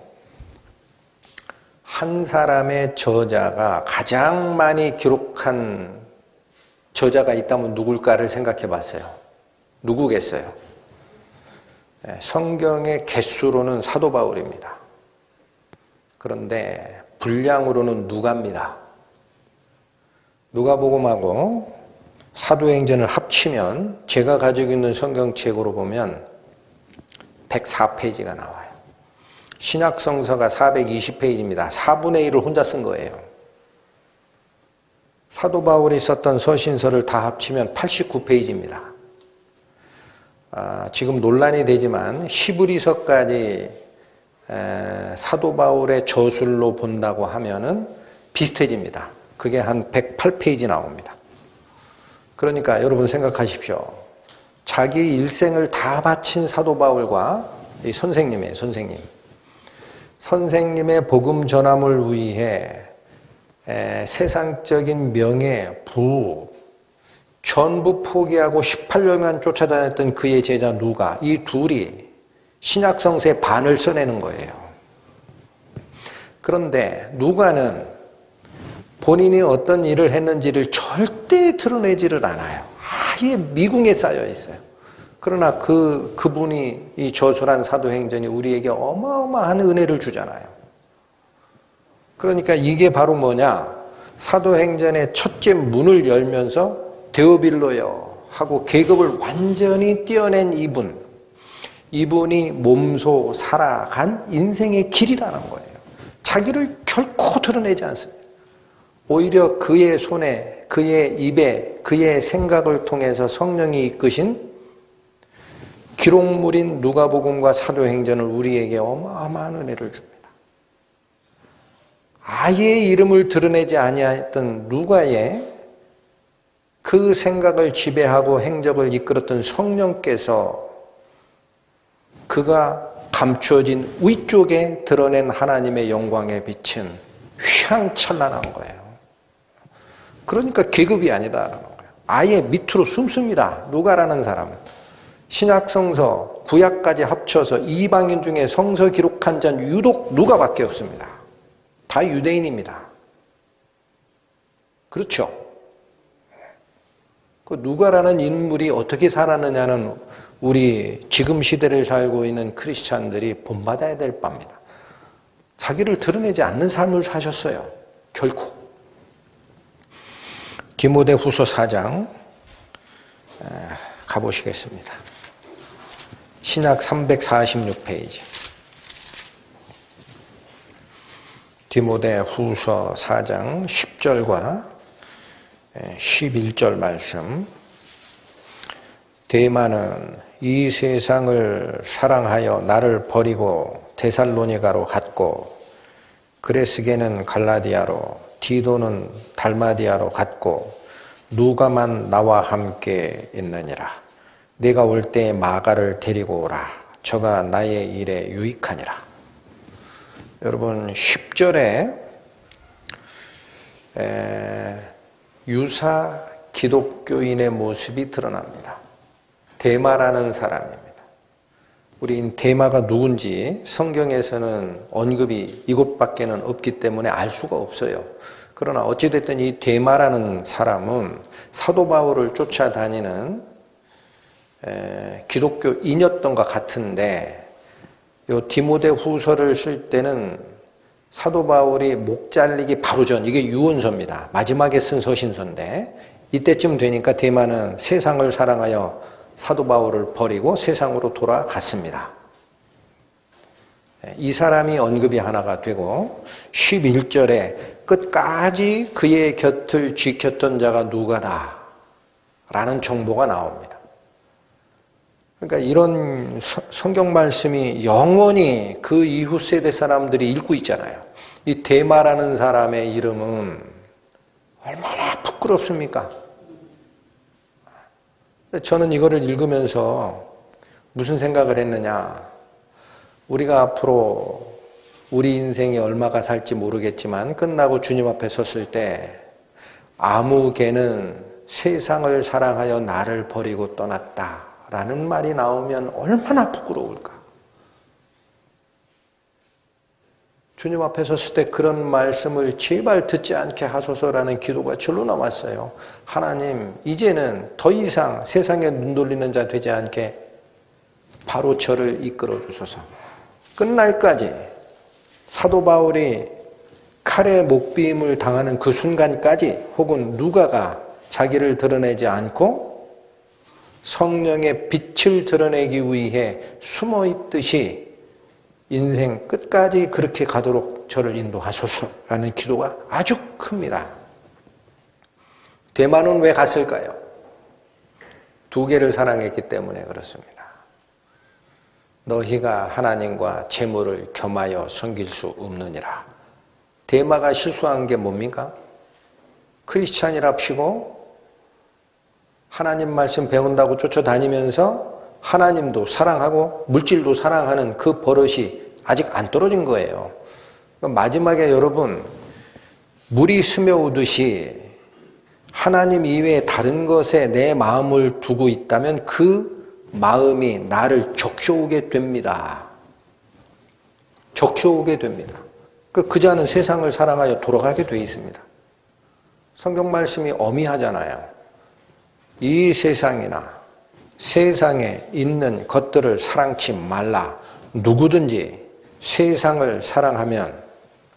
한 사람의 저자가 가장 많이 기록한 저자가 있다면 누굴까를 생각해 봤어요. 누구겠어요? 성경의 개수로는 사도 바울입니다. 그런데 분량으로는 누가입니다. 누가복음하고 사도행전을 합치면 제가 가지고 있는 성경책으로 보면 104페이지가 나와요. 신약 성서가 420페이지입니다. 4분의 1을 혼자 쓴 거예요. 사도 바울이 썼던 서신서를 다 합치면 89페이지입니다. 지금 논란이 되지만 히브리서까지 사도 바울의 저술로 본다고 하면은 비슷해집니다. 그게 한 108페이지 나옵니다. 그러니까 여러분 생각하십시오. 자기 일생을 다 바친 사도 바울과 이 선생님의 복음 전함을 위해 세상적인 명예, 부 전부 포기하고 18년간 쫓아다녔던 그의 제자 누가, 이 둘이 신약성서의 반을 써내는 거예요. 그런데 누가는 본인이 어떤 일을 했는지를 절대 드러내지를 않아요. 아예 미궁에 쌓여 있어요. 그러나 그분이 이 저술한 사도행전이 우리에게 어마어마한 은혜를 주잖아요. 그러니까 이게 바로 뭐냐? 사도행전의 첫째 문을 열면서 데오빌로여 하고 계급을 완전히 띄어낸 이분이 몸소 살아간 인생의 길이라는 거예요. 자기를 결코 드러내지 않습니다. 오히려 그의 손에, 그의 입에, 그의 생각을 통해서 성령이 이끄신 기록물인 누가복음과 사도행전을 우리에게 어마어마한 은혜를 줍니다. 아예 이름을 드러내지 아니했던 누가의 그 생각을 지배하고 행적을 이끌었던 성령께서 그가 감추어진 위쪽에 드러낸 하나님의 영광의 빛은 휘황찬란한 거예요. 그러니까 계급이 아니다라는 거예요. 아예 밑으로 숨습니다. 누가라는 사람은. 신약성서, 구약까지 합쳐서 이방인 중에 성서 기록한 자는 유독 누가밖에 없습니다. 다 유대인입니다. 그렇죠? 그 누가라는 인물이 어떻게 살았느냐는 우리 지금 시대를 살고 있는 크리스찬들이 본받아야 될 바입니다. 자기를 드러내지 않는 삶을 사셨어요. 결코. 디모데후서 4장 가보시겠습니다. 신약 346페이지. 디모데후서 4장 10절과 11절 말씀. 데마는 이 세상을 사랑하여 나를 버리고 데살로니가로 갔고, 그레스게는 갈라디아로, 디도는 달마디아로 갔고, 누가만 나와 함께 있느니라. 내가 올 때 마가를 데리고 오라. 저가 나의 일에 유익하니라. 여러분 10절에 유사 기독교인의 모습이 드러납니다. 데마라는 사람입니다. 우린 데마가 누군지 성경에서는 언급이 이것밖에는 없기 때문에 알 수가 없어요. 그러나 어찌됐든 이 데마라는 사람은 사도 바울을 쫓아다니는 기독교인이었던 것 같은데, 요 디모데후서를 쓸 때는 사도 바울이 목 잘리기 바로 전, 이게 유언서입니다. 마지막에 쓴 서신서인데, 이때쯤 되니까 데마는 세상을 사랑하여 사도 바울을 버리고 세상으로 돌아갔습니다. 이 사람이 언급이 하나가 되고, 11절에 끝까지 그의 곁을 지켰던 자가 누가다 라는 정보가 나옵니다. 그러니까 이런 성경 말씀이 영원히 그 이후 세대 사람들이 읽고 있잖아요. 이 데마라는 사람의 이름은 얼마나 부끄럽습니까? 저는 이거를 읽으면서 무슨 생각을 했느냐. 우리가 앞으로 우리 인생이 얼마가 살지 모르겠지만 끝나고 주님 앞에 섰을 때 아무 개는 세상을 사랑하여 나를 버리고 떠났다 라는 말이 나오면 얼마나 부끄러울까. 주님 앞에 섰을 때 그런 말씀을 제발 듣지 않게 하소서라는 기도가 절로 나왔어요. 하나님, 이제는 더 이상 세상에 눈 돌리는 자 되지 않게 바로 저를 이끌어 주소서. 끝날까지 사도 바울이 칼에 목비임을 당하는 그 순간까지, 혹은 누가가 자기를 드러내지 않고 성령의 빛을 드러내기 위해 숨어 있듯이 인생 끝까지 그렇게 가도록 저를 인도하소서라는 기도가 아주 큽니다. 대만은 왜 갔을까요? 두 개를 사랑했기 때문에 그렇습니다. 너희가 하나님과 재물을 겸하여 섬길 수 없느니라. 대마가 실수한 게 뭡니까? 크리스찬이랍시고 하나님 말씀 배운다고 쫓아다니면서 하나님도 사랑하고 물질도 사랑하는 그 버릇이 아직 안 떨어진 거예요. 마지막에 여러분, 물이 스며오듯이 하나님 이외에 다른 것에 내 마음을 두고 있다면 그 마음이 나를 적셔오게 됩니다. 적셔오게 됩니다. 그 자는 세상을 사랑하여 돌아가게 되어 있습니다. 성경 말씀이 어미하잖아요. 이 세상이나 세상에 있는 것들을 사랑치 말라. 누구든지 세상을 사랑하면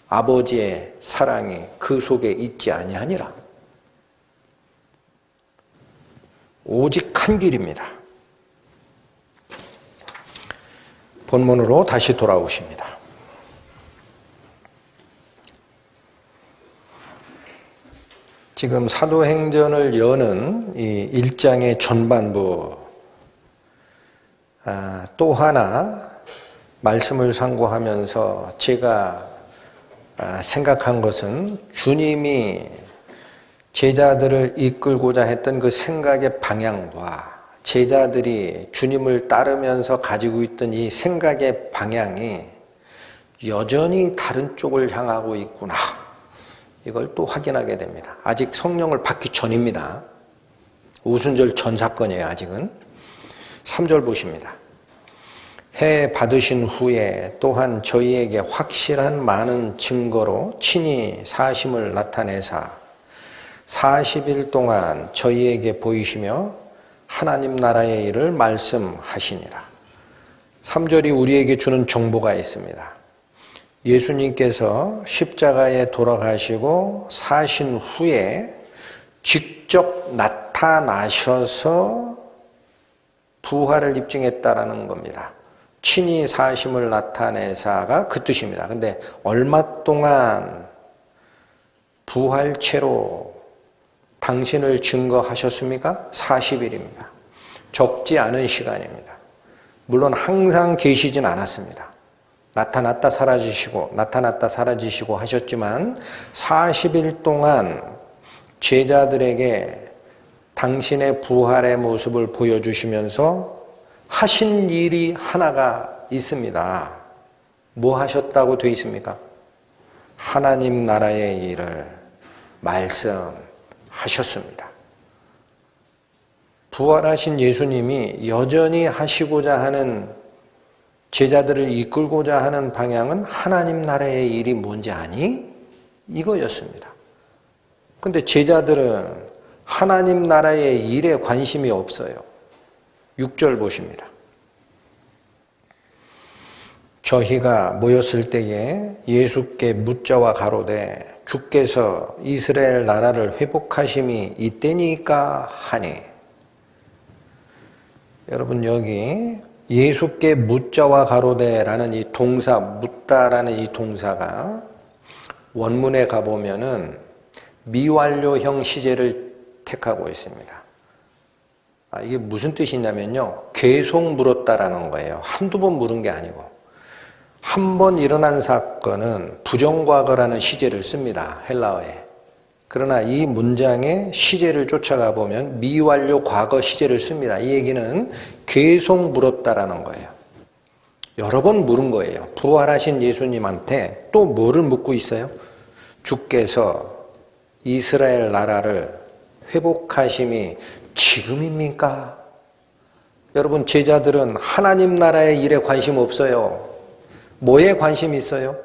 아버지의 사랑이 그 속에 있지 아니하니라. 오직 한 길입니다. 본문으로 다시 돌아오십니다. 지금 사도행전을 여는 이 1장의 전반부, 또 하나 말씀을 상고하면서 제가 생각한 것은 주님이 제자들을 이끌고자 했던 그 생각의 방향과 제자들이 주님을 따르면서 가지고 있던 이 생각의 방향이 여전히 다른 쪽을 향하고 있구나. 이걸 또 확인하게 됩니다. 아직 성령을 받기 전입니다. 오순절 전 사건이에요, 아직은. 3절 보십니다. 해 받으신 후에 또한 저희에게 확실한 많은 증거로 친히 사심을 나타내사 40일 동안 저희에게 보이시며 하나님 나라의 일을 말씀하시니라. 3절이 우리에게 주는 정보가 있습니다. 예수님께서 십자가에 돌아가시고 사신 후에 직접 나타나셔서 부활을 입증했다라는 겁니다. 친히 사심을 나타내사가 그 뜻입니다. 근데 얼마 동안 부활체로 당신을 증거하셨습니까? 40일입니다. 적지 않은 시간입니다. 물론 항상 계시진 않았습니다. 나타났다 사라지시고 나타났다 사라지시고 하셨지만 40일 동안 제자들에게 당신의 부활의 모습을 보여주시면서 하신 일이 하나가 있습니다. 뭐 하셨다고 되어 있습니까? 하나님 나라의 일을 말씀하셨습니다. 부활하신 예수님이 여전히 하시고자 하는, 제자들을 이끌고자 하는 방향은 하나님 나라의 일이 뭔지 아니? 이거였습니다. 근데 제자들은 하나님 나라의 일에 관심이 없어요. 6절 보십니다. 저희가 모였을 때에 예수께 묻자와 가로되 주께서 이스라엘 나라를 회복하심이 이때니까 하니. 여러분, 여기 예수께 묻자와 가로되라는 이 동사, 묻다라는 이 동사가 원문에 가보면은 미완료형 시제를 택하고 있습니다. 이게 무슨 뜻이냐면요, 계속 물었다라는 거예요. 한두 번 물은 게 아니고. 한 번 일어난 사건은 부정과거라는 시제를 씁니다, 헬라어에. 그러나 이 문장의 시제를 쫓아가 보면 미완료 과거 시제를 씁니다. 이 얘기는 계속 물었다라는 거예요. 여러 번 물은 거예요. 부활하신 예수님한테 또 뭐를 묻고 있어요? 주께서 이스라엘 나라를 회복하심이 지금입니까? 여러분, 제자들은 하나님 나라의 일에 관심 없어요. 뭐에 관심이 있어요?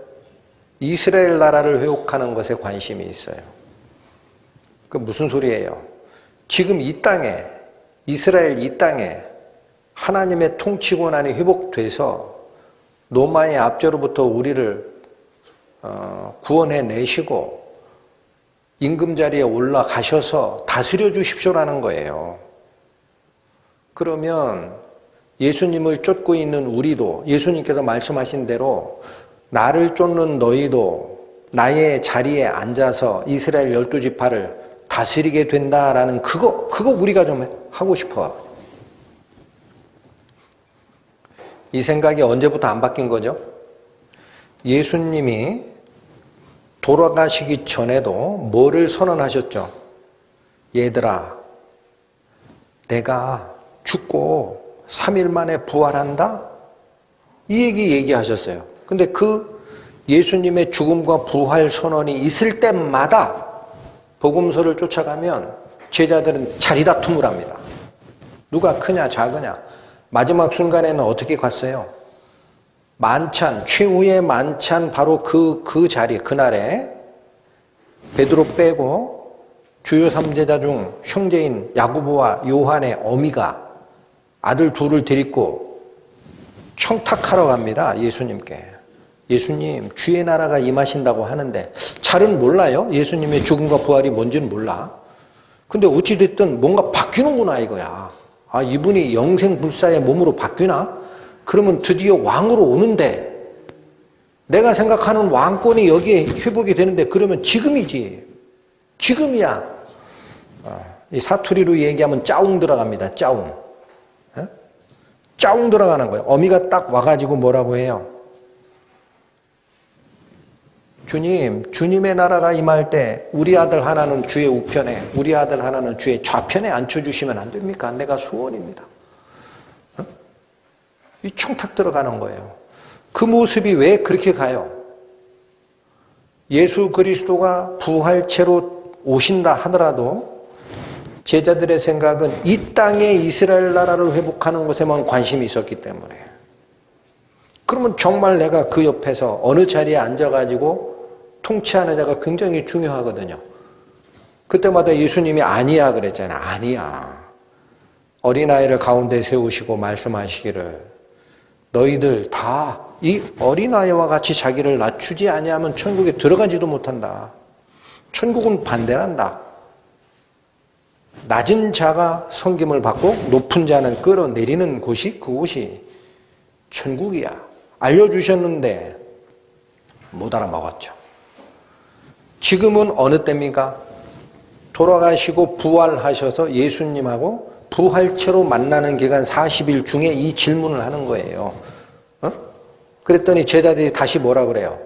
이스라엘 나라를 회복하는 것에 관심이 있어요. 그 무슨 소리예요? 지금 이 땅에, 이스라엘 이 땅에 하나님의 통치 권한이 회복돼서 로마의 압제로부터 우리를 구원해 내시고 임금 자리에 올라가셔서 다스려 주십시오라는 거예요. 그러면 예수님을 쫓고 있는 우리도 예수님께서 말씀하신 대로 나를 쫓는 너희도 나의 자리에 앉아서 이스라엘 12지파를 다스리게 된다라는 그거 우리가 좀 하고 싶어. 이 생각이 언제부터 안 바뀐 거죠? 예수님이 돌아가시기 전에도 뭐를 선언하셨죠? 얘들아, 내가 죽고 3일 만에 부활한다? 이 얘기하셨어요. 근데 그 예수님의 죽음과 부활 선언이 있을 때마다 복음서를 쫓아가면 제자들은 자리다툼을 합니다. 누가 크냐 작으냐. 마지막 순간에는 어떻게 갔어요? 만찬, 최후의 만찬 바로 그 자리, 그날에 베드로 빼고 주요 3제자 중 형제인 야고보와 요한의 어미가 아들 둘을 데리고 청탁하러 갑니다. 예수님께. 예수님, 주의 나라가 임하신다고 하는데 잘은 몰라요. 예수님의 죽음과 부활이 뭔지는 몰라. 근데 어찌됐든 뭔가 바뀌는구나 이거야. 아, 이분이 영생불사의 몸으로 바뀌나? 그러면 드디어 왕으로 오는데 내가 생각하는 왕권이 여기에 회복이 되는데 그러면 지금이지. 지금이야. 이 사투리로 얘기하면 짜웅 들어갑니다. 짜웅. 짜웅 들어가는 거예요. 어미가 딱 와가지고 뭐라고 해요? 주님, 주님의 나라가 임할 때 우리 아들 하나는 주의 우편에, 우리 아들 하나는 주의 좌편에 앉혀주시면 안 됩니까? 내가 소원입니다. 이 청탁 들어가는 거예요. 그 모습이 왜 그렇게 가요? 예수 그리스도가 부활체로 오신다 하더라도 제자들의 생각은 이 땅의 이스라엘 나라를 회복하는 것에만 관심이 있었기 때문에. 그러면 정말 내가 그 옆에서 어느 자리에 앉아가지고 통치하는 자가 굉장히 중요하거든요. 그때마다 예수님이 아니야 그랬잖아요. 아니야. 어린아이를 가운데 세우시고 말씀하시기를 너희들 다 이 어린아이와 같이 자기를 낮추지 아니하면 천국에 들어가지도 못한다. 천국은 반대란다. 낮은 자가 섬김을 받고 높은 자는 끌어내리는 곳이 그곳이 천국이야. 알려주셨는데 못 알아먹었죠. 지금은 어느 때입니까? 돌아가시고 부활하셔서 예수님하고 부활체로 만나는 기간 40일 중에 이 질문을 하는 거예요. 그랬더니 제자들이 다시 뭐라 그래요?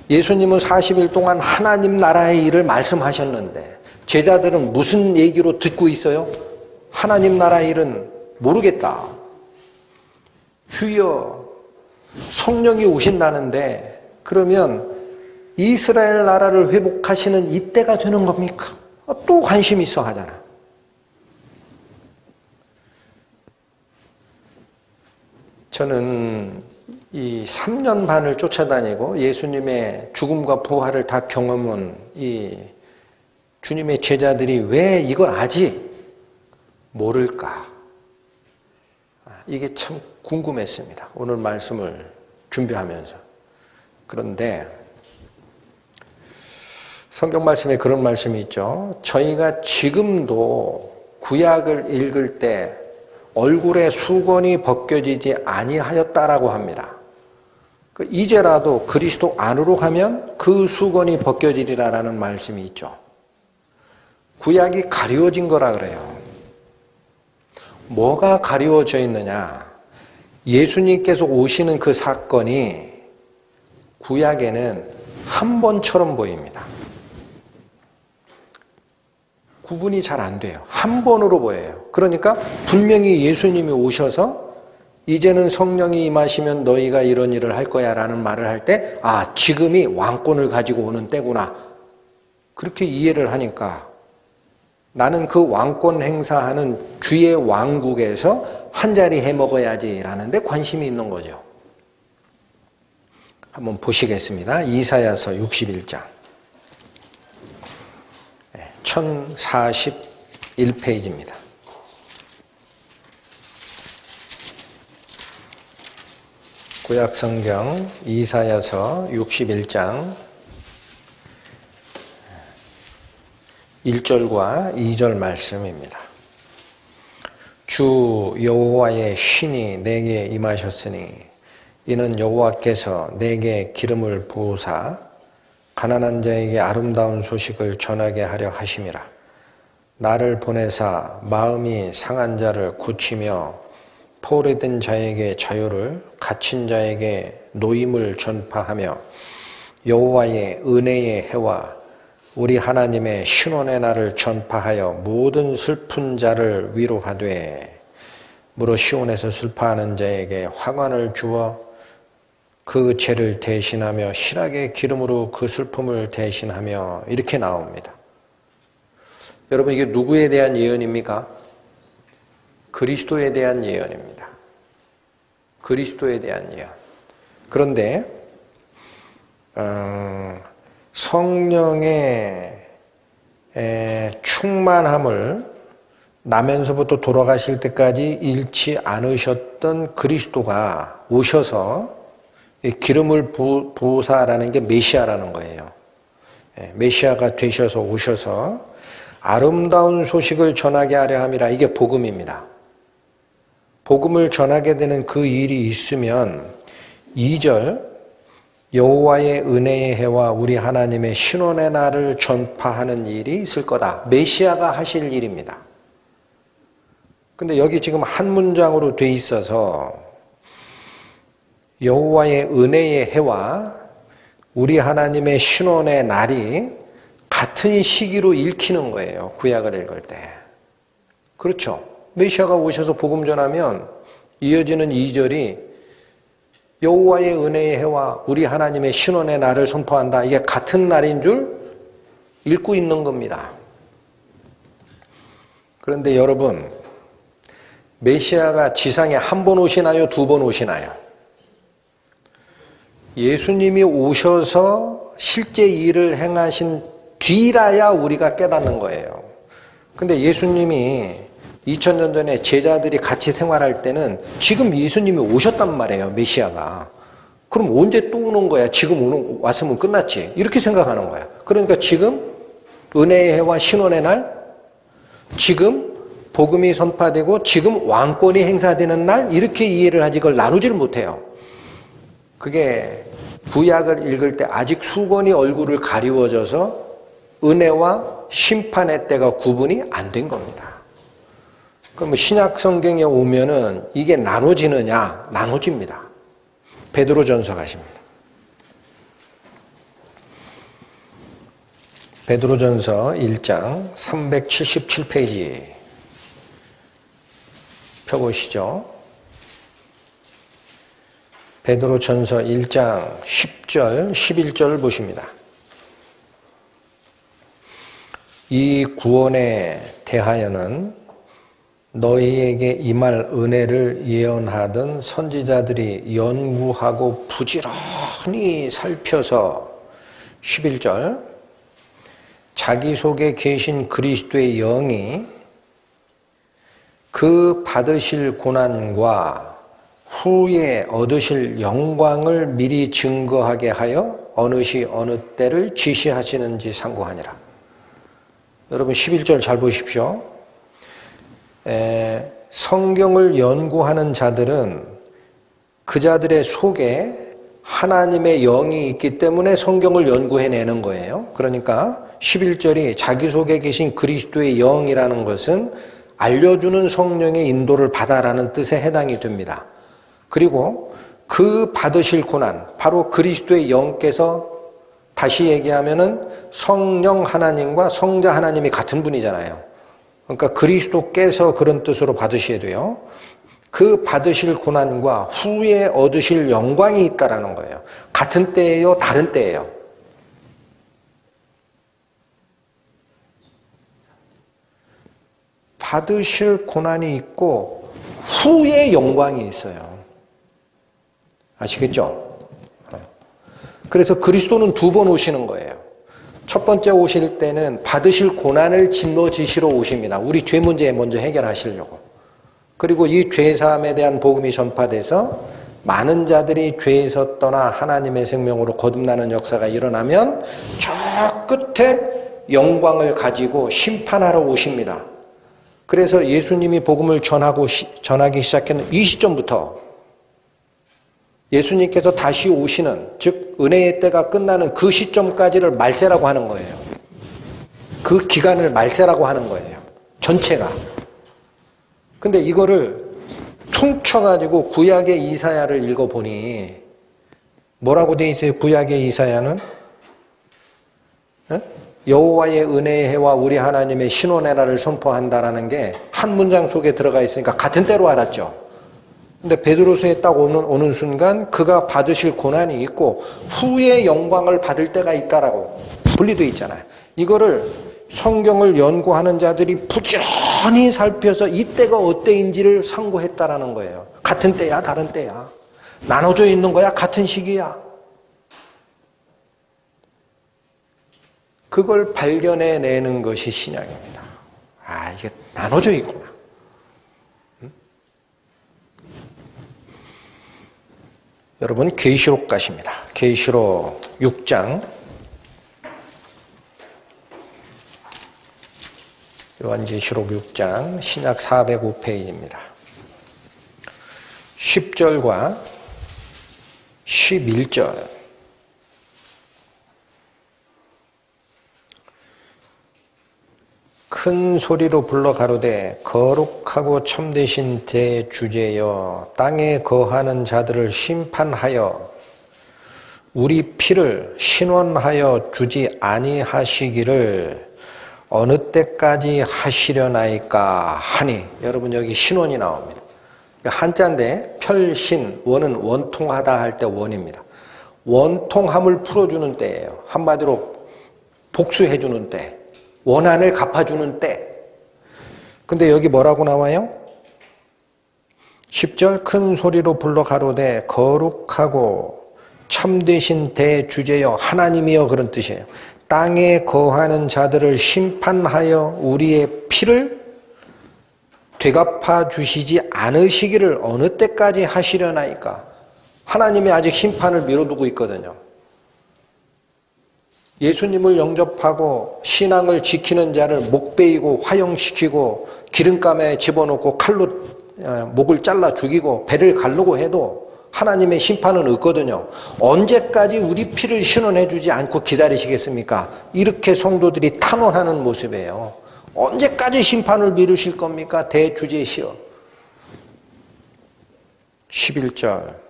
예수님은 40일 동안 하나님 나라의 일을 말씀하셨는데 제자들은 무슨 얘기로 듣고 있어요? 하나님 나라의 일은 모르겠다. 주여, 성령이 오신다는데 그러면 이스라엘 나라를 회복하시는 이때가 되는 겁니까? 또 관심 있어 하잖아. 저는 이 3년 반을 쫓아다니고 예수님의 죽음과 부활을 다 경험한 이 주님의 제자들이 왜 이걸 아직 모를까? 이게 참 궁금했습니다. 오늘 말씀을 준비하면서. 그런데 성경 말씀에 그런 말씀이 있죠. 저희가 지금도 구약을 읽을 때 얼굴에 수건이 벗겨지지 아니하였다라고 합니다. 이제라도 그리스도 안으로 가면 그 수건이 벗겨지리라라는 말씀이 있죠. 구약이 가리워진 거라 그래요. 뭐가 가리워져 있느냐? 예수님께서 오시는 그 사건이 구약에는 한 번처럼 보입니다. 구분이 잘 안 돼요. 한 번으로 보여요. 그러니까 분명히 예수님이 오셔서 이제는 성령이 임하시면 너희가 이런 일을 할 거야 라는 말을 할 때 아, 지금이 왕권을 가지고 오는 때구나. 그렇게 이해를 하니까 나는 그 왕권 행사하는 주의 왕국에서 한 자리 해 먹어야지라는 데 관심이 있는 거죠. 한번 보시겠습니다. 이사야서 61장 1041페이지입니다. 구약성경 이사야서 61장 1절과 2절 말씀입니다. 주 여호와의 신이 내게 임하셨으니 이는 여호와께서 내게 기름을 부으사 가난한 자에게 아름다운 소식을 전하게 하려 하심이라. 나를 보내사 마음이 상한 자를 고치며 포로된 자에게 자유를, 갇힌 자에게 노임을 전파하며 여호와의 은혜의 해와 우리 하나님의 신원의 날을 전파하여 모든 슬픈 자를 위로하되 무릇 시온에서 슬퍼하는 자에게 화관을 주어 그 죄를 대신하며 실하게 기름으로 그 슬픔을 대신하며 이렇게 나옵니다. 여러분 이게 누구에 대한 예언입니까? 그리스도에 대한 예언입니다. 그리스도에 대한 예언. 그런데 성령의 충만함을 나면서부터 돌아가실 때까지 잃지 않으셨던 그리스도가 오셔서 기름을 부으사라는 게 메시아라는 거예요. 메시아가 되셔서 오셔서 아름다운 소식을 전하게 하려 함이라. 이게 복음입니다. 복음을 전하게 되는 그 일이 있으면 2절 여호와의 은혜의 해와 우리 하나님의 신원의 날을 전파하는 일이 있을 거다. 메시아가 하실 일입니다. 근데 여기 지금 한 문장으로 돼 있어서 여호와의 은혜의 해와 우리 하나님의 신원의 날이 같은 시기로 읽히는 거예요. 구약을 읽을 때. 그렇죠. 메시아가 오셔서 복음 전하면 이어지는 2절이 여호와의 은혜의 해와 우리 하나님의 신원의 날을 선포한다. 이게 같은 날인 줄 읽고 있는 겁니다. 그런데 여러분, 메시아가 지상에 한 번 오시나요? 두 번 오시나요? 예수님이 오셔서 실제 일을 행하신 뒤라야 우리가 깨닫는 거예요. 근데 예수님이 2000년 전에 제자들이 같이 생활할 때는 지금 예수님이 오셨단 말이에요. 메시아가. 그럼 언제 또 오는 거야? 지금 왔으면 끝났지. 이렇게 생각하는 거야. 그러니까 지금 은혜의 해와 신원의 날, 지금 복음이 선포되고 지금 왕권이 행사되는 날, 이렇게 이해를 하지 그걸 나누지를 못해요. 그게 구약을 읽을 때 아직 수건이 얼굴을 가리워져서 은혜와 심판의 때가 구분이 안 된 겁니다. 그럼 신약 성경에 오면은 이게 나눠지느냐? 나눠집니다. 베드로전서 가십니다. 베드로전서 1장 377페이지 펴보시죠. 베드로전서 1장 10절, 11절 보십니다. 이 구원에 대하여는 너희에게 임할 은혜를 예언하던 선지자들이 연구하고 부지런히 살펴서 11절 자기 속에 계신 그리스도의 영이 그 받으실 고난과 후에 얻으실 영광을 미리 증거하게 하여 어느 시 어느 때를 지시하시는지 상고하니라. 여러분 11절 잘 보십시오. 성경을 연구하는 자들은 그 자들의 속에 하나님의 영이 있기 때문에 성경을 연구해내는 거예요. 그러니까 11절이 자기 속에 계신 그리스도의 영이라는 것은 알려주는 성령의 인도를 받아라는 뜻에 해당이 됩니다. 그리고 그 받으실 고난, 바로 그리스도의 영께서 다시 얘기하면은 성령 하나님과 성자 하나님이 같은 분이잖아요. 그러니까 그리스도께서 그런 뜻으로 받으셔야 돼요. 그 받으실 고난과 후에 얻으실 영광이 있다라는 거예요. 같은 때예요? 다른 때예요? 받으실 고난이 있고 후에 영광이 있어요. 아시겠죠? 그래서 그리스도는 두 번 오시는 거예요. 첫 번째 오실 때는 받으실 고난을 짊어지시러 오십니다. 우리 죄 문제 먼저 해결하시려고. 그리고 이 죄사함에 대한 복음이 전파돼서 많은 자들이 죄에서 떠나 하나님의 생명으로 거듭나는 역사가 일어나면 저 끝에 영광을 가지고 심판하러 오십니다. 그래서 예수님이 복음을 전하기 시작했는 이 시점부터 예수님께서 다시 오시는, 즉 은혜의 때가 끝나는 그 시점까지를 말세라고 하는 거예요. 그 기간을 말세라고 하는 거예요. 전체가. 근데 이거를 퉁쳐가지고 구약의 이사야를 읽어보니 뭐라고 돼 있어요? 구약의 이사야는 여호와의 은혜의 해와 우리 하나님의 신원의 날을 선포한다라는 게 한 문장 속에 들어가 있으니까 같은 때로 알았죠. 근데 베드로서에 딱 오는 순간 그가 받으실 고난이 있고 후에 영광을 받을 때가 있다라고 분리되어 있잖아요. 이거를 성경을 연구하는 자들이 부지런히 살펴서 이때가 어때인지를 상고했다라는 거예요. 같은 때야, 다른 때야. 나눠져 있는 거야, 같은 시기야. 그걸 발견해내는 것이 신약입니다. 아, 이게 나눠져 있구나. 여러분, 계시록 가십니다. 계시록 6장. 요한계시록 6장, 신약 405페이지입니다. 10절과 11절. 큰 소리로 불러 가로되 거룩하고 참되신 대주제여 땅에 거하는 자들을 심판하여 우리 피를 신원하여 주지 아니하시기를 어느 때까지 하시려나이까 하니. 여러분, 여기 신원이 나옵니다. 한자인데 편신, 원은 원통하다 할 때 원입니다. 원통함을 풀어주는 때예요. 한마디로 복수해주는 때, 원한을 갚아주는 때. 근데 여기 뭐라고 나와요? 10절 큰 소리로 불러 가로되 거룩하고 참되신 대주제여 하나님이여, 그런 뜻이에요. 땅에 거하는 자들을 심판하여 우리의 피를 되갚아 주시지 않으시기를 어느 때까지 하시려나이까. 하나님이 아직 심판을 미뤄두고 있거든요. 예수님을 영접하고 신앙을 지키는 자를 목 베이고 화형시키고 기름감에 집어넣고 칼로 목을 잘라 죽이고 배를 가르고 해도 하나님의 심판은 없거든요. 언제까지 우리 피를 신원해 주지 않고 기다리시겠습니까? 이렇게 성도들이 탄원하는 모습이에요. 언제까지 심판을 미루실 겁니까? 대주제시여. 11절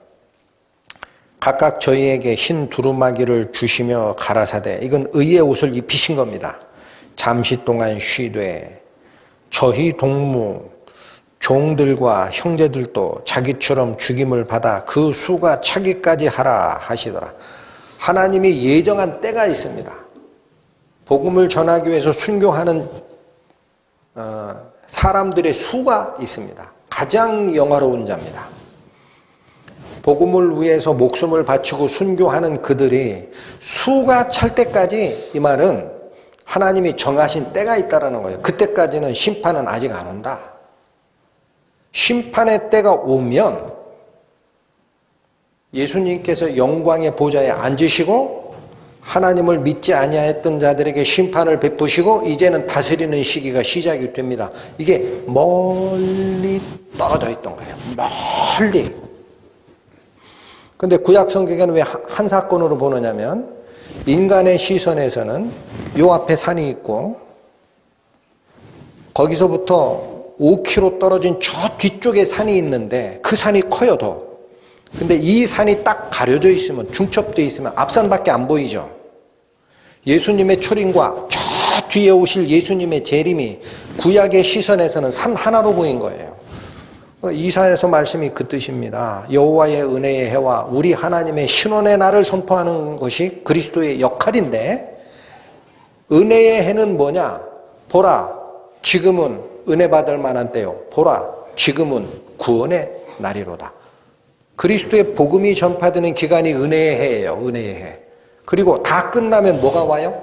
각각 저희에게 흰 두루마기를 주시며 가라사대. 이건 의의 옷을 입히신 겁니다. 잠시 동안 쉬되 저희 동무 종들과 형제들도 자기처럼 죽임을 받아 그 수가 차기까지 하라 하시더라. 하나님이 예정한 때가 있습니다. 복음을 전하기 위해서 순교하는 사람들의 수가 있습니다. 가장 영화로운 자입니다. 복음을 위해서 목숨을 바치고 순교하는 그들이 수가 찰 때까지, 이 말은 하나님이 정하신 때가 있다는 거예요. 그때까지는 심판은 아직 안 온다. 심판의 때가 오면 예수님께서 영광의 보좌에 앉으시고 하나님을 믿지 아니하였던 자들에게 심판을 베푸시고 이제는 다스리는 시기가 시작이 됩니다. 이게 멀리 떨어져 있던 거예요. 멀리. 근데 구약 성경에는 왜 한 사건으로 보느냐면, 인간의 시선에서는 요 앞에 산이 있고 거기서부터 5km 떨어진 저 뒤쪽에 산이 있는데 그 산이 커요, 더. 근데 이 산이 딱 가려져 있으면, 중첩되어 있으면 앞산밖에 안 보이죠. 예수님의 초림과 저 뒤에 오실 예수님의 재림이 구약의 시선에서는 산 하나로 보인 거예요. 이사야서 말씀이 그 뜻입니다. 여호와의 은혜의 해와 우리 하나님의 신원의 날을 선포하는 것이 그리스도의 역할인데, 은혜의 해는 뭐냐? 보라, 지금은 은혜 받을 만한 때요. 보라, 지금은 구원의 날이로다. 그리스도의 복음이 전파되는 기간이 은혜의 해예요. 은혜의 해. 그리고 다 끝나면 뭐가 와요?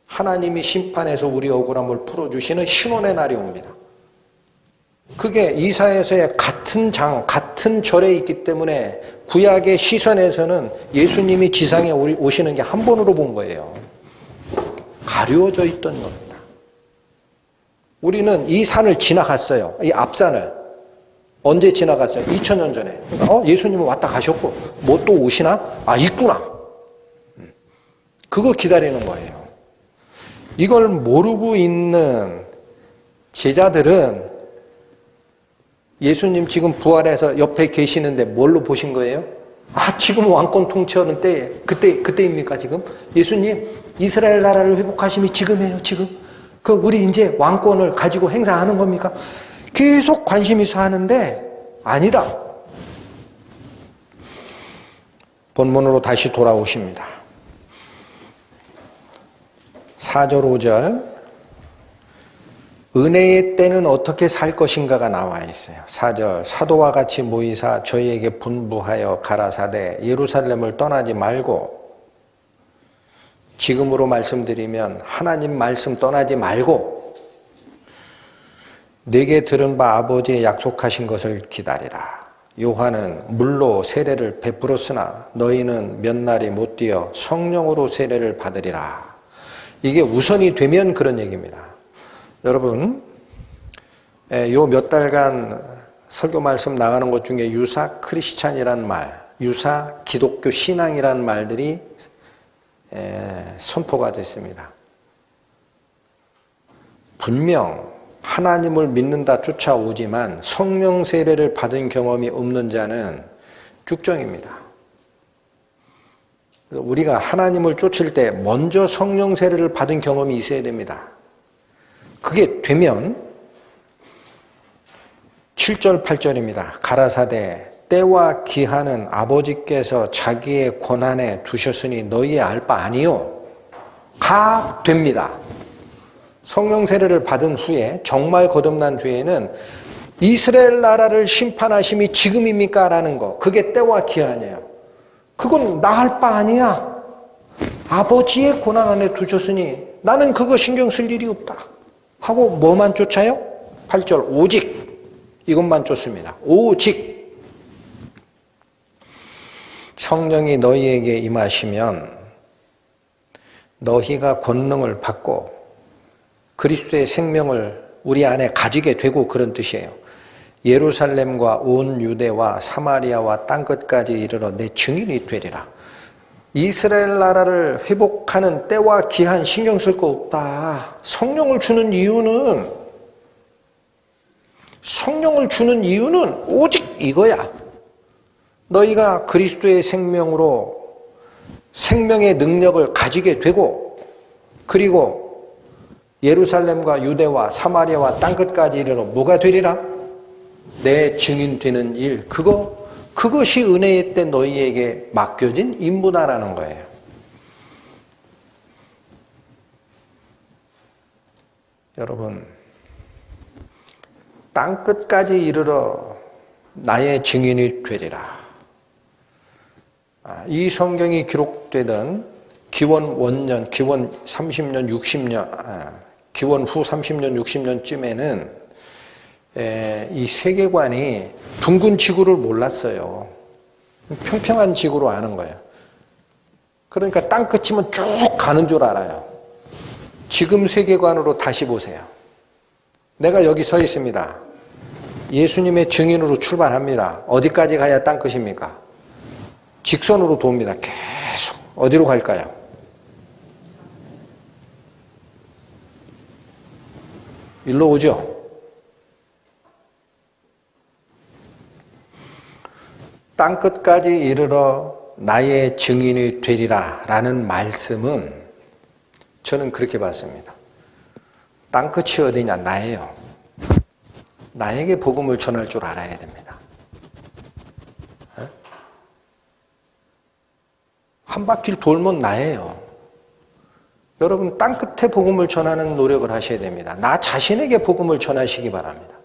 하나님이 심판해서 우리 억울함을 풀어주시는 신원의 날이 옵니다. 그게 이사야서의 같은 장, 같은 절에 있기 때문에 구약의 시선에서는 예수님이 지상에 오시는 게 한 번으로 본 거예요. 가려져 있던 겁니다. 우리는 이 산을 지나갔어요. 이 앞산을. 언제 지나갔어요? 2000년 전에. 그러니까 예수님은 왔다 가셨고 뭐 또 오시나? 아, 있구나. 그거 기다리는 거예요. 이걸 모르고 있는 제자들은 예수님 지금 부활해서 옆에 계시는데 뭘로 보신 거예요? 아, 지금 왕권 통치하는 때에 그때입니까 지금? 예수님 이스라엘 나라를 회복하심이 지금이에요, 지금. 그 우리 이제 왕권을 가지고 행사하는 겁니까? 계속 관심 있어 하는데 아니다. 본문으로 다시 돌아오십니다. 4절 5절 은혜의 때는 어떻게 살 것인가가 나와 있어요. 4절 사도와 같이 모이사 저희에게 분부하여 가라사대 예루살렘을 떠나지 말고, 지금으로 말씀드리면 하나님 말씀 떠나지 말고 내게 들은 바 아버지의 약속하신 것을 기다리라. 요한은 물로 세례를 베풀었으나 너희는 몇 날이 못 뛰어 성령으로 세례를 받으리라. 이게 우선이 되면 그런 얘기입니다. 여러분, 요 몇 달간 설교 말씀 나가는 것 중에 유사 크리스찬이란 말, 유사 기독교 신앙이란 말들이 선포가 됐습니다. 분명 하나님을 믿는다 쫓아오지만 성령 세례를 받은 경험이 없는 자는 쭉정입니다. 우리가 하나님을 쫓을 때 먼저 성령 세례를 받은 경험이 있어야 됩니다. 그게 되면 7절 8절입니다. 가라사대 때와 기한은 아버지께서 자기의 권한에 두셨으니 너희의 알 바 아니요. 가 됩니다. 성령 세례를 받은 후에 정말 거듭난 뒤에는 이스라엘 나라를 심판하심이 지금입니까? 라는 거. 그게 때와 기한이에요. 그건 나 할 바 아니야. 아버지의 권한 안에 두셨으니 나는 그거 신경 쓸 일이 없다. 하고 뭐만 쫓아요? 8절 오직 이것만 쫓습니다. 오직 성령이 너희에게 임하시면 너희가 권능을 받고 그리스도의 생명을 우리 안에 가지게 되고, 그런 뜻이에요. 예루살렘과 온 유대와 사마리아와 땅끝까지 이르러 내 증인이 되리라. 이스라엘 나라를 회복하는 때와 기한 신경 쓸 거 없다. 성령을 주는 이유는 오직 이거야. 너희가 그리스도의 생명으로 생명의 능력을 가지게 되고, 그리고 예루살렘과 유대와 사마리아와 땅끝까지 이르러 뭐가 되리라? 내 증인 되는 일. 그것이 은혜의 때 너희에게 맡겨진 임무다라는 거예요. 여러분, 땅끝까지 이르러 나의 증인이 되리라. 이 성경이 기록되던 기원 원년, 기원 30년, 60년, 기원 후 30년, 60년쯤에는 이 세계관이 둥근 지구를 몰랐어요. 평평한 지구로 아는 거예요. 그러니까 땅끝이면 쭉 가는 줄 알아요. 지금 세계관으로 다시 보세요. 내가 여기 서 있습니다. 예수님의 증인으로 출발합니다. 어디까지 가야 땅끝입니까? 직선으로 돕니다. 계속. 어디로 갈까요? 일로 오죠? 땅끝까지 이르러 나의 증인이 되리라 라는 말씀은 저는 그렇게 봤습니다. 땅끝이 어디냐? 나예요. 나에게 복음을 전할 줄 알아야 됩니다. 한 바퀴를 돌면 나예요. 여러분 땅끝에 복음을 전하는 노력을 하셔야 됩니다. 나 자신에게 복음을 전하시기 바랍니다.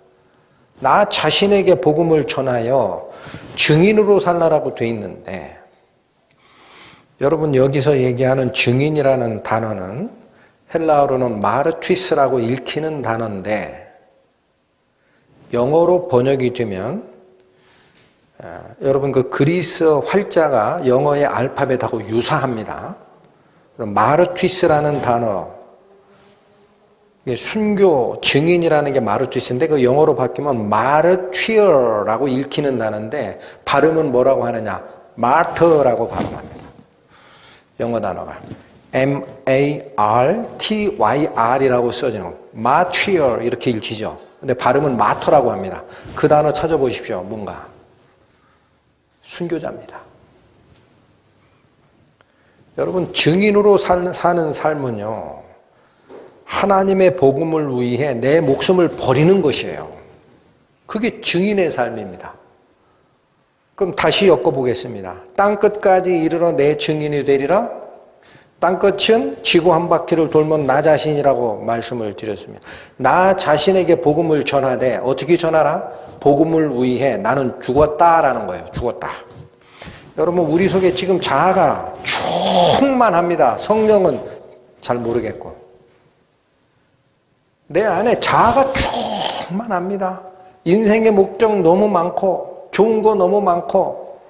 나 자신에게 복음을 전하여 증인으로 살라라고 돼 있는데 여러분 여기서 얘기하는 증인이라는 단어는 헬라어로는 마르튀스라고 읽히는 단어인데 영어로 번역이 되면 여러분 그 그리스 활자가 영어의 알파벳하고 유사합니다. 마르튀스라는 단어, 순교 증인이라는 게 마르튀스인데 그 영어로 바뀌면 마르튀어라고 읽히는 단어인데 발음은 뭐라고 하느냐? 마터라고 발음합니다. 영어 단어가 M-A-R-T-Y-R이라고 써지는 마튀어 이렇게 읽히죠. 근데 발음은 마터라고 합니다. 그 단어 찾아보십시오. 뭔가 순교자입니다. 여러분 증인으로 사는 삶은요 하나님의 복음을 위해 내 목숨을 버리는 것이에요. 그게 증인의 삶입니다. 그럼 다시 엮어보겠습니다. 땅끝까지 이르러 내 증인이 되리라. 땅끝은 지구 한 바퀴를 돌면 나 자신이라고 말씀을 드렸습니다. 나 자신에게 복음을 전하되 어떻게 전하라? 복음을 위해 나는 죽었다라는 거예요. 죽었다. 여러분 우리 속에 지금 자아가 충만합니다. 성령은 잘 모르겠고 내 안에 자아가 충만합니다. 인생의 목적 너무 많고 좋은 거 너무 많고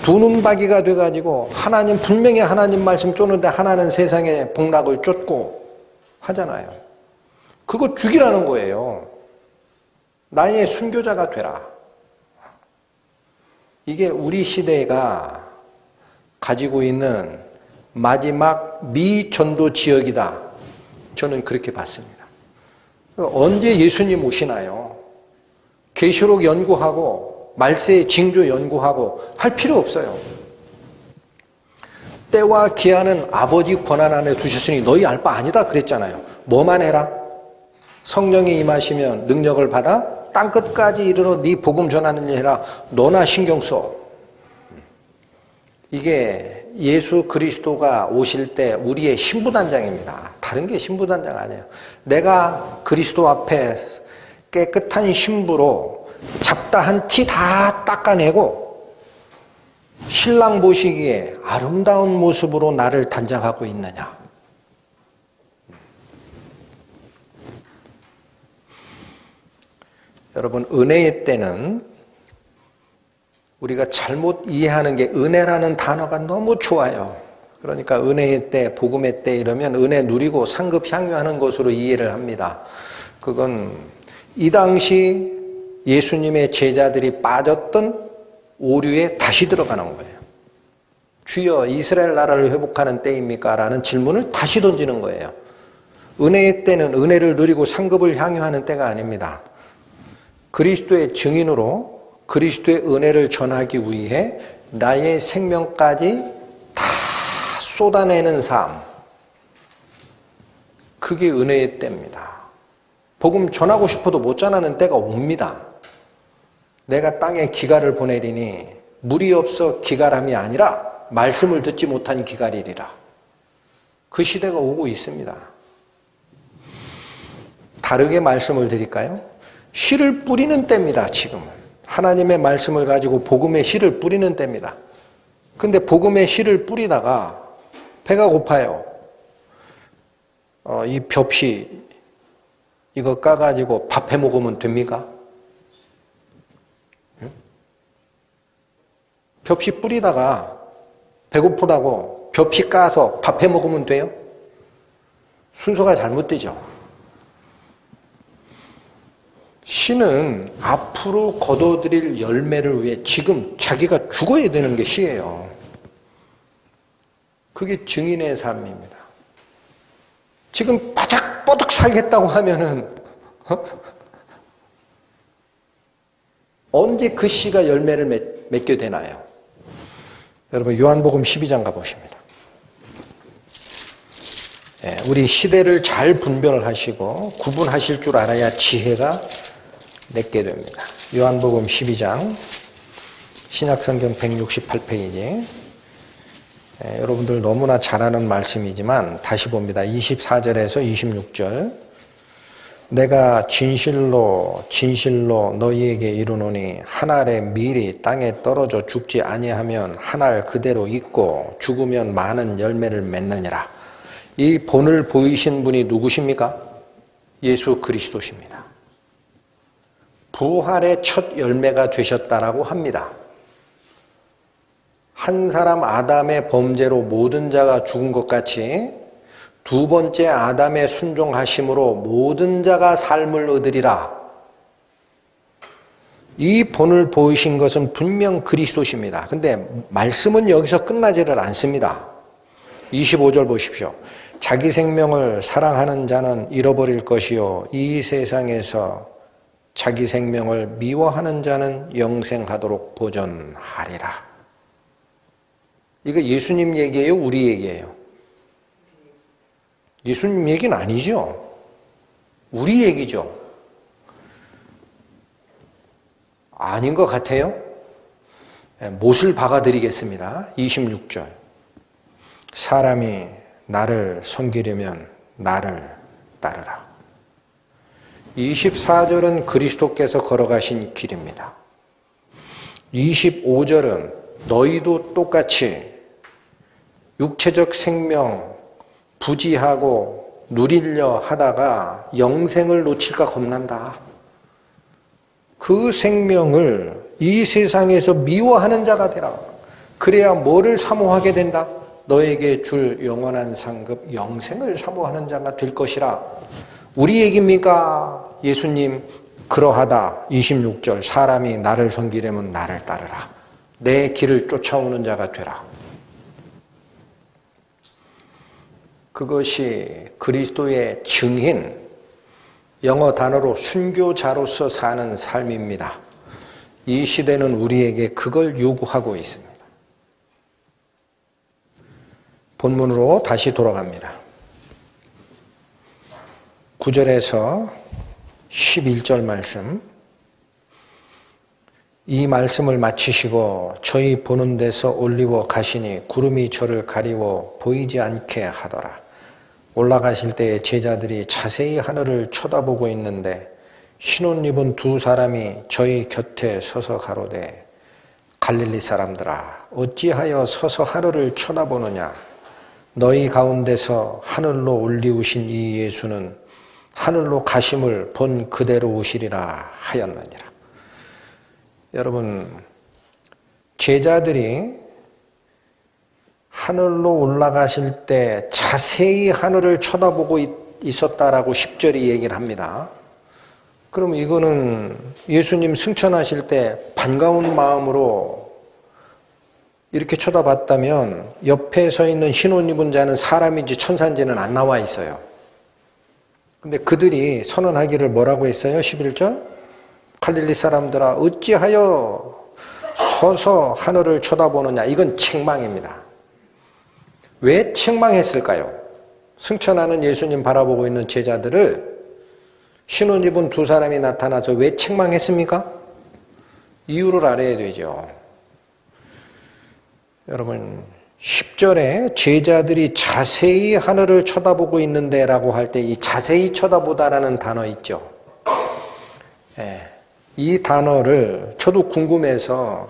두 눈박이가 돼가지고 하나님 분명히 하나님 말씀 쫓는데 하나는 세상의 복락을 쫓고 하잖아요. 그거 죽이라는 거예요. 나의 순교자가 되라. 이게 우리 시대가 가지고 있는 마지막 미전도 지역이다. 저는 그렇게 봤습니다. 언제 예수님 오시나요? 계시록 연구하고 말세의 징조 연구하고 할 필요 없어요. 때와 기한은 아버지 권한 안에 두셨으니 너희 알 바 아니다 그랬잖아요. 뭐만 해라? 성령이 임하시면 능력을 받아 땅끝까지 이르러 네 복음 전하는 일 해라. 너나 신경 써. 이게 예수 그리스도가 오실 때 우리의 신부단장입니다. 다른 게 신부단장 아니에요. 내가 그리스도 앞에 깨끗한 신부로 잡다한 티 다 닦아내고 신랑 보시기에 아름다운 모습으로 나를 단장하고 있느냐. 여러분 은혜의 때는 우리가 잘못 이해하는 게 은혜라는 단어가 너무 좋아요. 그러니까 은혜의 때, 복음의 때 이러면 은혜 누리고 상급 향유하는 것으로 이해를 합니다. 그건 이 당시 예수님의 제자들이 빠졌던 오류에 다시 들어가는 거예요. 주여 이스라엘 나라를 회복하는 때입니까? 라는 질문을 다시 던지는 거예요. 은혜의 때는 은혜를 누리고 상급을 향유하는 때가 아닙니다. 그리스도의 증인으로 그리스도의 은혜를 전하기 위해 나의 생명까지 다 쏟아내는 삶. 그게 은혜의 때입니다. 복음 전하고 싶어도 못 전하는 때가 옵니다. 내가 땅에 기갈을 보내리니 물이 없어 기갈함이 아니라 말씀을 듣지 못한 기갈이리라. 그 시대가 오고 있습니다. 다르게 말씀을 드릴까요? 씨를 뿌리는 때입니다. 지금은. 하나님의 말씀을 가지고 복음의 씨를 뿌리는 때입니다. 근데 복음의 씨를 뿌리다가 배가 고파요. 이 벽씨 이거 까가지고 밥 해 먹으면 됩니까? 벽씨 뿌리다가 배고프다고 벽씨 까서 밥 해 먹으면 돼요? 순서가 잘못되죠. 씨는 앞으로 거둬들일 열매를 위해 지금 자기가 죽어야 되는 게 씨예요. 그게 증인의 삶입니다. 지금 바닥바닥 살겠다고 하면은 언제 그 씨가 열매를 맺게 되나요? 여러분 요한복음 12장 가보십니다. 우리 시대를 잘 분별을 하시고 구분하실 줄 알아야 지혜가 맺게 됩니다. 요한복음 12장 신약성경 168페이지 여러분들 너무나 잘 아는 말씀이지만 다시 봅니다. 24절에서 26절. 내가 진실로 진실로 너희에게 이르노니 한 알의 밀이 땅에 떨어져 죽지 아니하면 한 알 그대로 있고 죽으면 많은 열매를 맺느니라. 이 본을 보이신 분이 누구십니까? 예수 그리스도십니다. 부활의 첫 열매가 되셨다라고 합니다. 한 사람 아담의 범죄로 모든 자가 죽은 것 같이 두 번째 아담의 순종하심으로 모든 자가 삶을 얻으리라. 이 본을 보이신 것은 분명 그리스도십니다. 근데 말씀은 여기서 끝나지를 않습니다. 25절 보십시오. 자기 생명을 사랑하는 자는 잃어버릴 것이요 이 세상에서 자기 생명을 미워하는 자는 영생하도록 보존하리라. 이거 예수님 얘기예요? 우리 얘기예요? 예수님 얘기는 아니죠. 우리 얘기죠. 아닌 것 같아요? 못을 박아드리겠습니다. 26절. 사람이 나를 섬기려면 나를 따르라. 24절은 그리스도께서 걸어가신 길입니다. 25절은 너희도 똑같이 육체적 생명 부지하고 누리려 하다가 영생을 놓칠까 겁난다. 그 생명을 이 세상에서 미워하는 자가 되라. 그래야 뭐를 사모하게 된다? 너에게 줄 영원한 상급 영생을 사모하는 자가 될 것이라. 우리 얘기입니까? 예수님 그러하다. 26절 사람이 나를 섬기려면 나를 따르라. 내 길을 쫓아오는 자가 되라. 그것이 그리스도의 증인, 영어 단어로 순교자로서 사는 삶입니다. 이 시대는 우리에게 그걸 요구하고 있습니다. 본문으로 다시 돌아갑니다. 9절에서 11절 말씀. 이 말씀을 마치시고 저희 보는 데서 올리워 가시니 구름이 저를 가리워 보이지 않게 하더라. 올라가실 때에 제자들이 자세히 하늘을 쳐다보고 있는데 흰옷 입은 두 사람이 저희 곁에 서서 가로되 갈릴리 사람들아 어찌하여 서서 하늘을 쳐다보느냐. 너희 가운데서 하늘로 올리우신 이 예수는 하늘로 가심을 본 그대로 오시리라 하였느니라. 여러분, 제자들이 하늘로 올라가실 때 자세히 하늘을 쳐다보고 있었다라고 10절이 얘기를 합니다. 그럼 이거는 예수님 승천하실 때 반가운 마음으로 이렇게 쳐다봤다면 옆에 서 있는 흰옷 입은 자는 사람인지 천사인지는 안 나와 있어요. 근데 그들이 선언하기를 뭐라고 했어요? 11절? 갈릴리 사람들아 어찌하여 서서 하늘을 쳐다보느냐. 이건 책망입니다. 왜 책망했을까요? 승천하는 예수님 바라보고 있는 제자들을 흰옷 입은 두 사람이 나타나서 왜 책망했습니까? 이유를 알아야 되죠. 여러분 10절에 제자들이 자세히 하늘을 쳐다보고 있는데 라고 할 때 이 자세히 쳐다보다라는 단어 있죠. 이 단어를 저도 궁금해서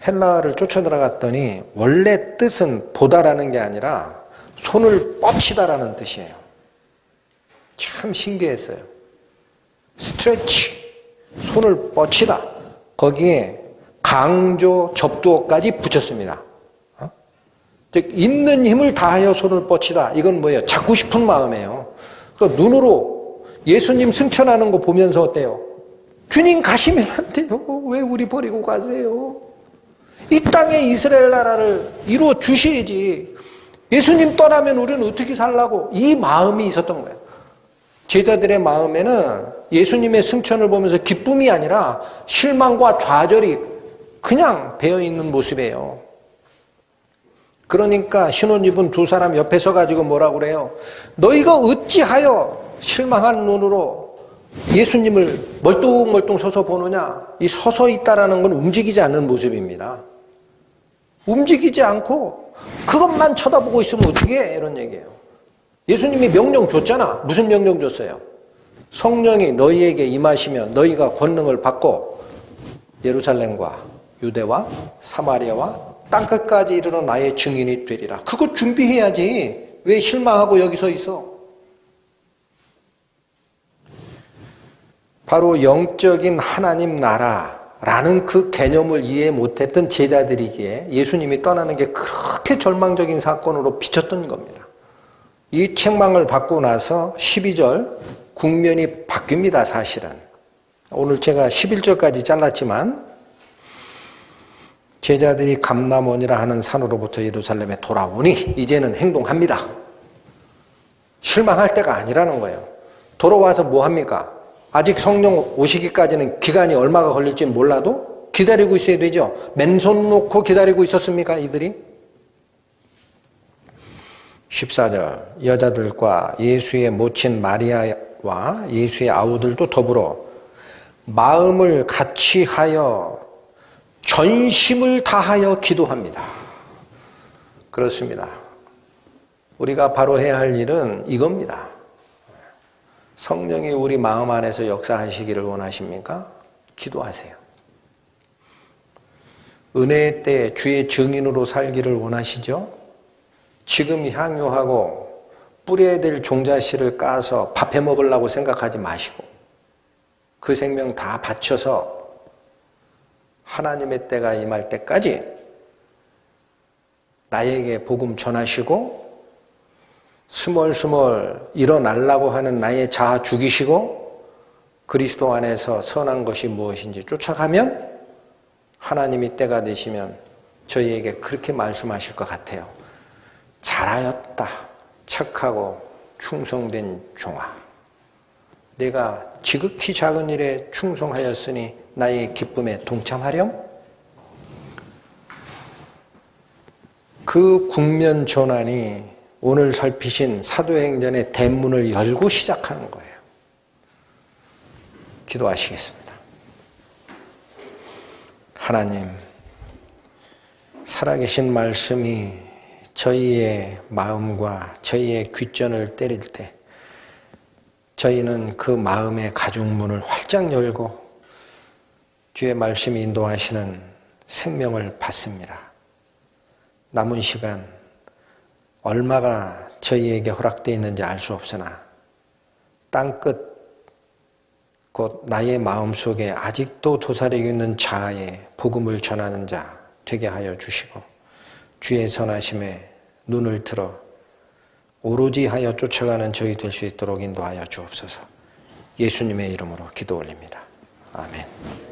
헬라어를 쫓아 들어갔더니 원래 뜻은 보다라는 게 아니라 손을 뻗치다라는 뜻이에요. 참 신기했어요. 스트레치, 손을 뻗치다. 거기에 강조 접두어까지 붙였습니다. 즉 있는 힘을 다하여 손을 뻗치다. 이건 뭐예요? 잡고 싶은 마음이에요. 그러니까 눈으로 예수님 승천하는 거 보면서 어때요? 주님 가시면 안 돼요. 왜 우리 버리고 가세요? 이 땅에 이스라엘 나라를 이루어 주셔야지. 예수님 떠나면 우리는 어떻게 살라고? 이 마음이 있었던 거예요. 제자들의 마음에는 예수님의 승천을 보면서 기쁨이 아니라 실망과 좌절이 그냥 배어있는 모습이에요. 그러니까 흰옷 입은 두 사람 옆에 서가지고 뭐라고 그래요? 너희가 어찌하여 실망한 눈으로 예수님을 멀뚱멀뚱 서서 보느냐? 이 서서 있다라는 건 움직이지 않는 모습입니다. 움직이지 않고 그것만 쳐다보고 있으면 어떻게 해? 이런 얘기예요. 예수님이 명령 줬잖아. 무슨 명령 줬어요? 성령이 너희에게 임하시면 너희가 권능을 받고 예루살렘과 유대와 사마리아와 땅끝까지 이르러 나의 증인이 되리라. 그거 준비해야지. 왜 실망하고 여기 서 있어? 바로 영적인 하나님 나라라는 그 개념을 이해 못했던 제자들이기에 예수님이 떠나는 게 그렇게 절망적인 사건으로 비쳤던 겁니다. 이 책망을 받고 나서 12절 국면이 바뀝니다. 사실은. 오늘 제가 11절까지 잘랐지만 제자들이 감람원이라 하는 산으로부터 예루살렘에 돌아오니 이제는 행동합니다. 실망할 때가 아니라는 거예요. 돌아와서 뭐 합니까? 아직 성령 오시기까지는 기간이 얼마가 걸릴지 몰라도 기다리고 있어야 되죠. 맨손 놓고 기다리고 있었습니까? 이들이? 14절 여자들과 예수의 모친 마리아와 예수의 아우들도 더불어 마음을 같이 하여 전심을 다하여 기도합니다. 그렇습니다. 우리가 바로 해야 할 일은 이겁니다. 성령이 우리 마음 안에서 역사하시기를 원하십니까? 기도하세요. 은혜의 때 주의 증인으로 살기를 원하시죠? 지금 향유하고 뿌려야 될 종자씨를 까서 밥해 먹으려고 생각하지 마시고 그 생명 다 바쳐서 하나님의 때가 임할 때까지 나에게 복음 전하시고 스멀스멀 일어나려고 하는 나의 자아 죽이시고 그리스도 안에서 선한 것이 무엇인지 쫓아가면 하나님이 때가 되시면 저희에게 그렇게 말씀하실 것 같아요. 잘하였다. 착하고 충성된 종아. 내가 지극히 작은 일에 충성하였으니 나의 기쁨에 동참하렴? 그 국면 전환이 오늘 살피신 사도행전의 대문을 열고 시작하는 거예요. 기도하시겠습니다. 하나님, 살아계신 말씀이 저희의 마음과 저희의 귓전을 때릴 때 저희는 그 마음의 가죽문을 활짝 열고 주의 말씀이 인도하시는 생명을 받습니다. 남은 시간 얼마가 저희에게 허락되어 있는지 알 수 없으나 땅끝 곧 나의 마음속에 아직도 도사리고 있는 자아에 복음을 전하는 자 되게 하여 주시고 주의 선하심에 눈을 들어 오로지 하여 쫓아가는 저희 될 수 있도록 인도하여 주옵소서. 예수님의 이름으로 기도 올립니다. 아멘.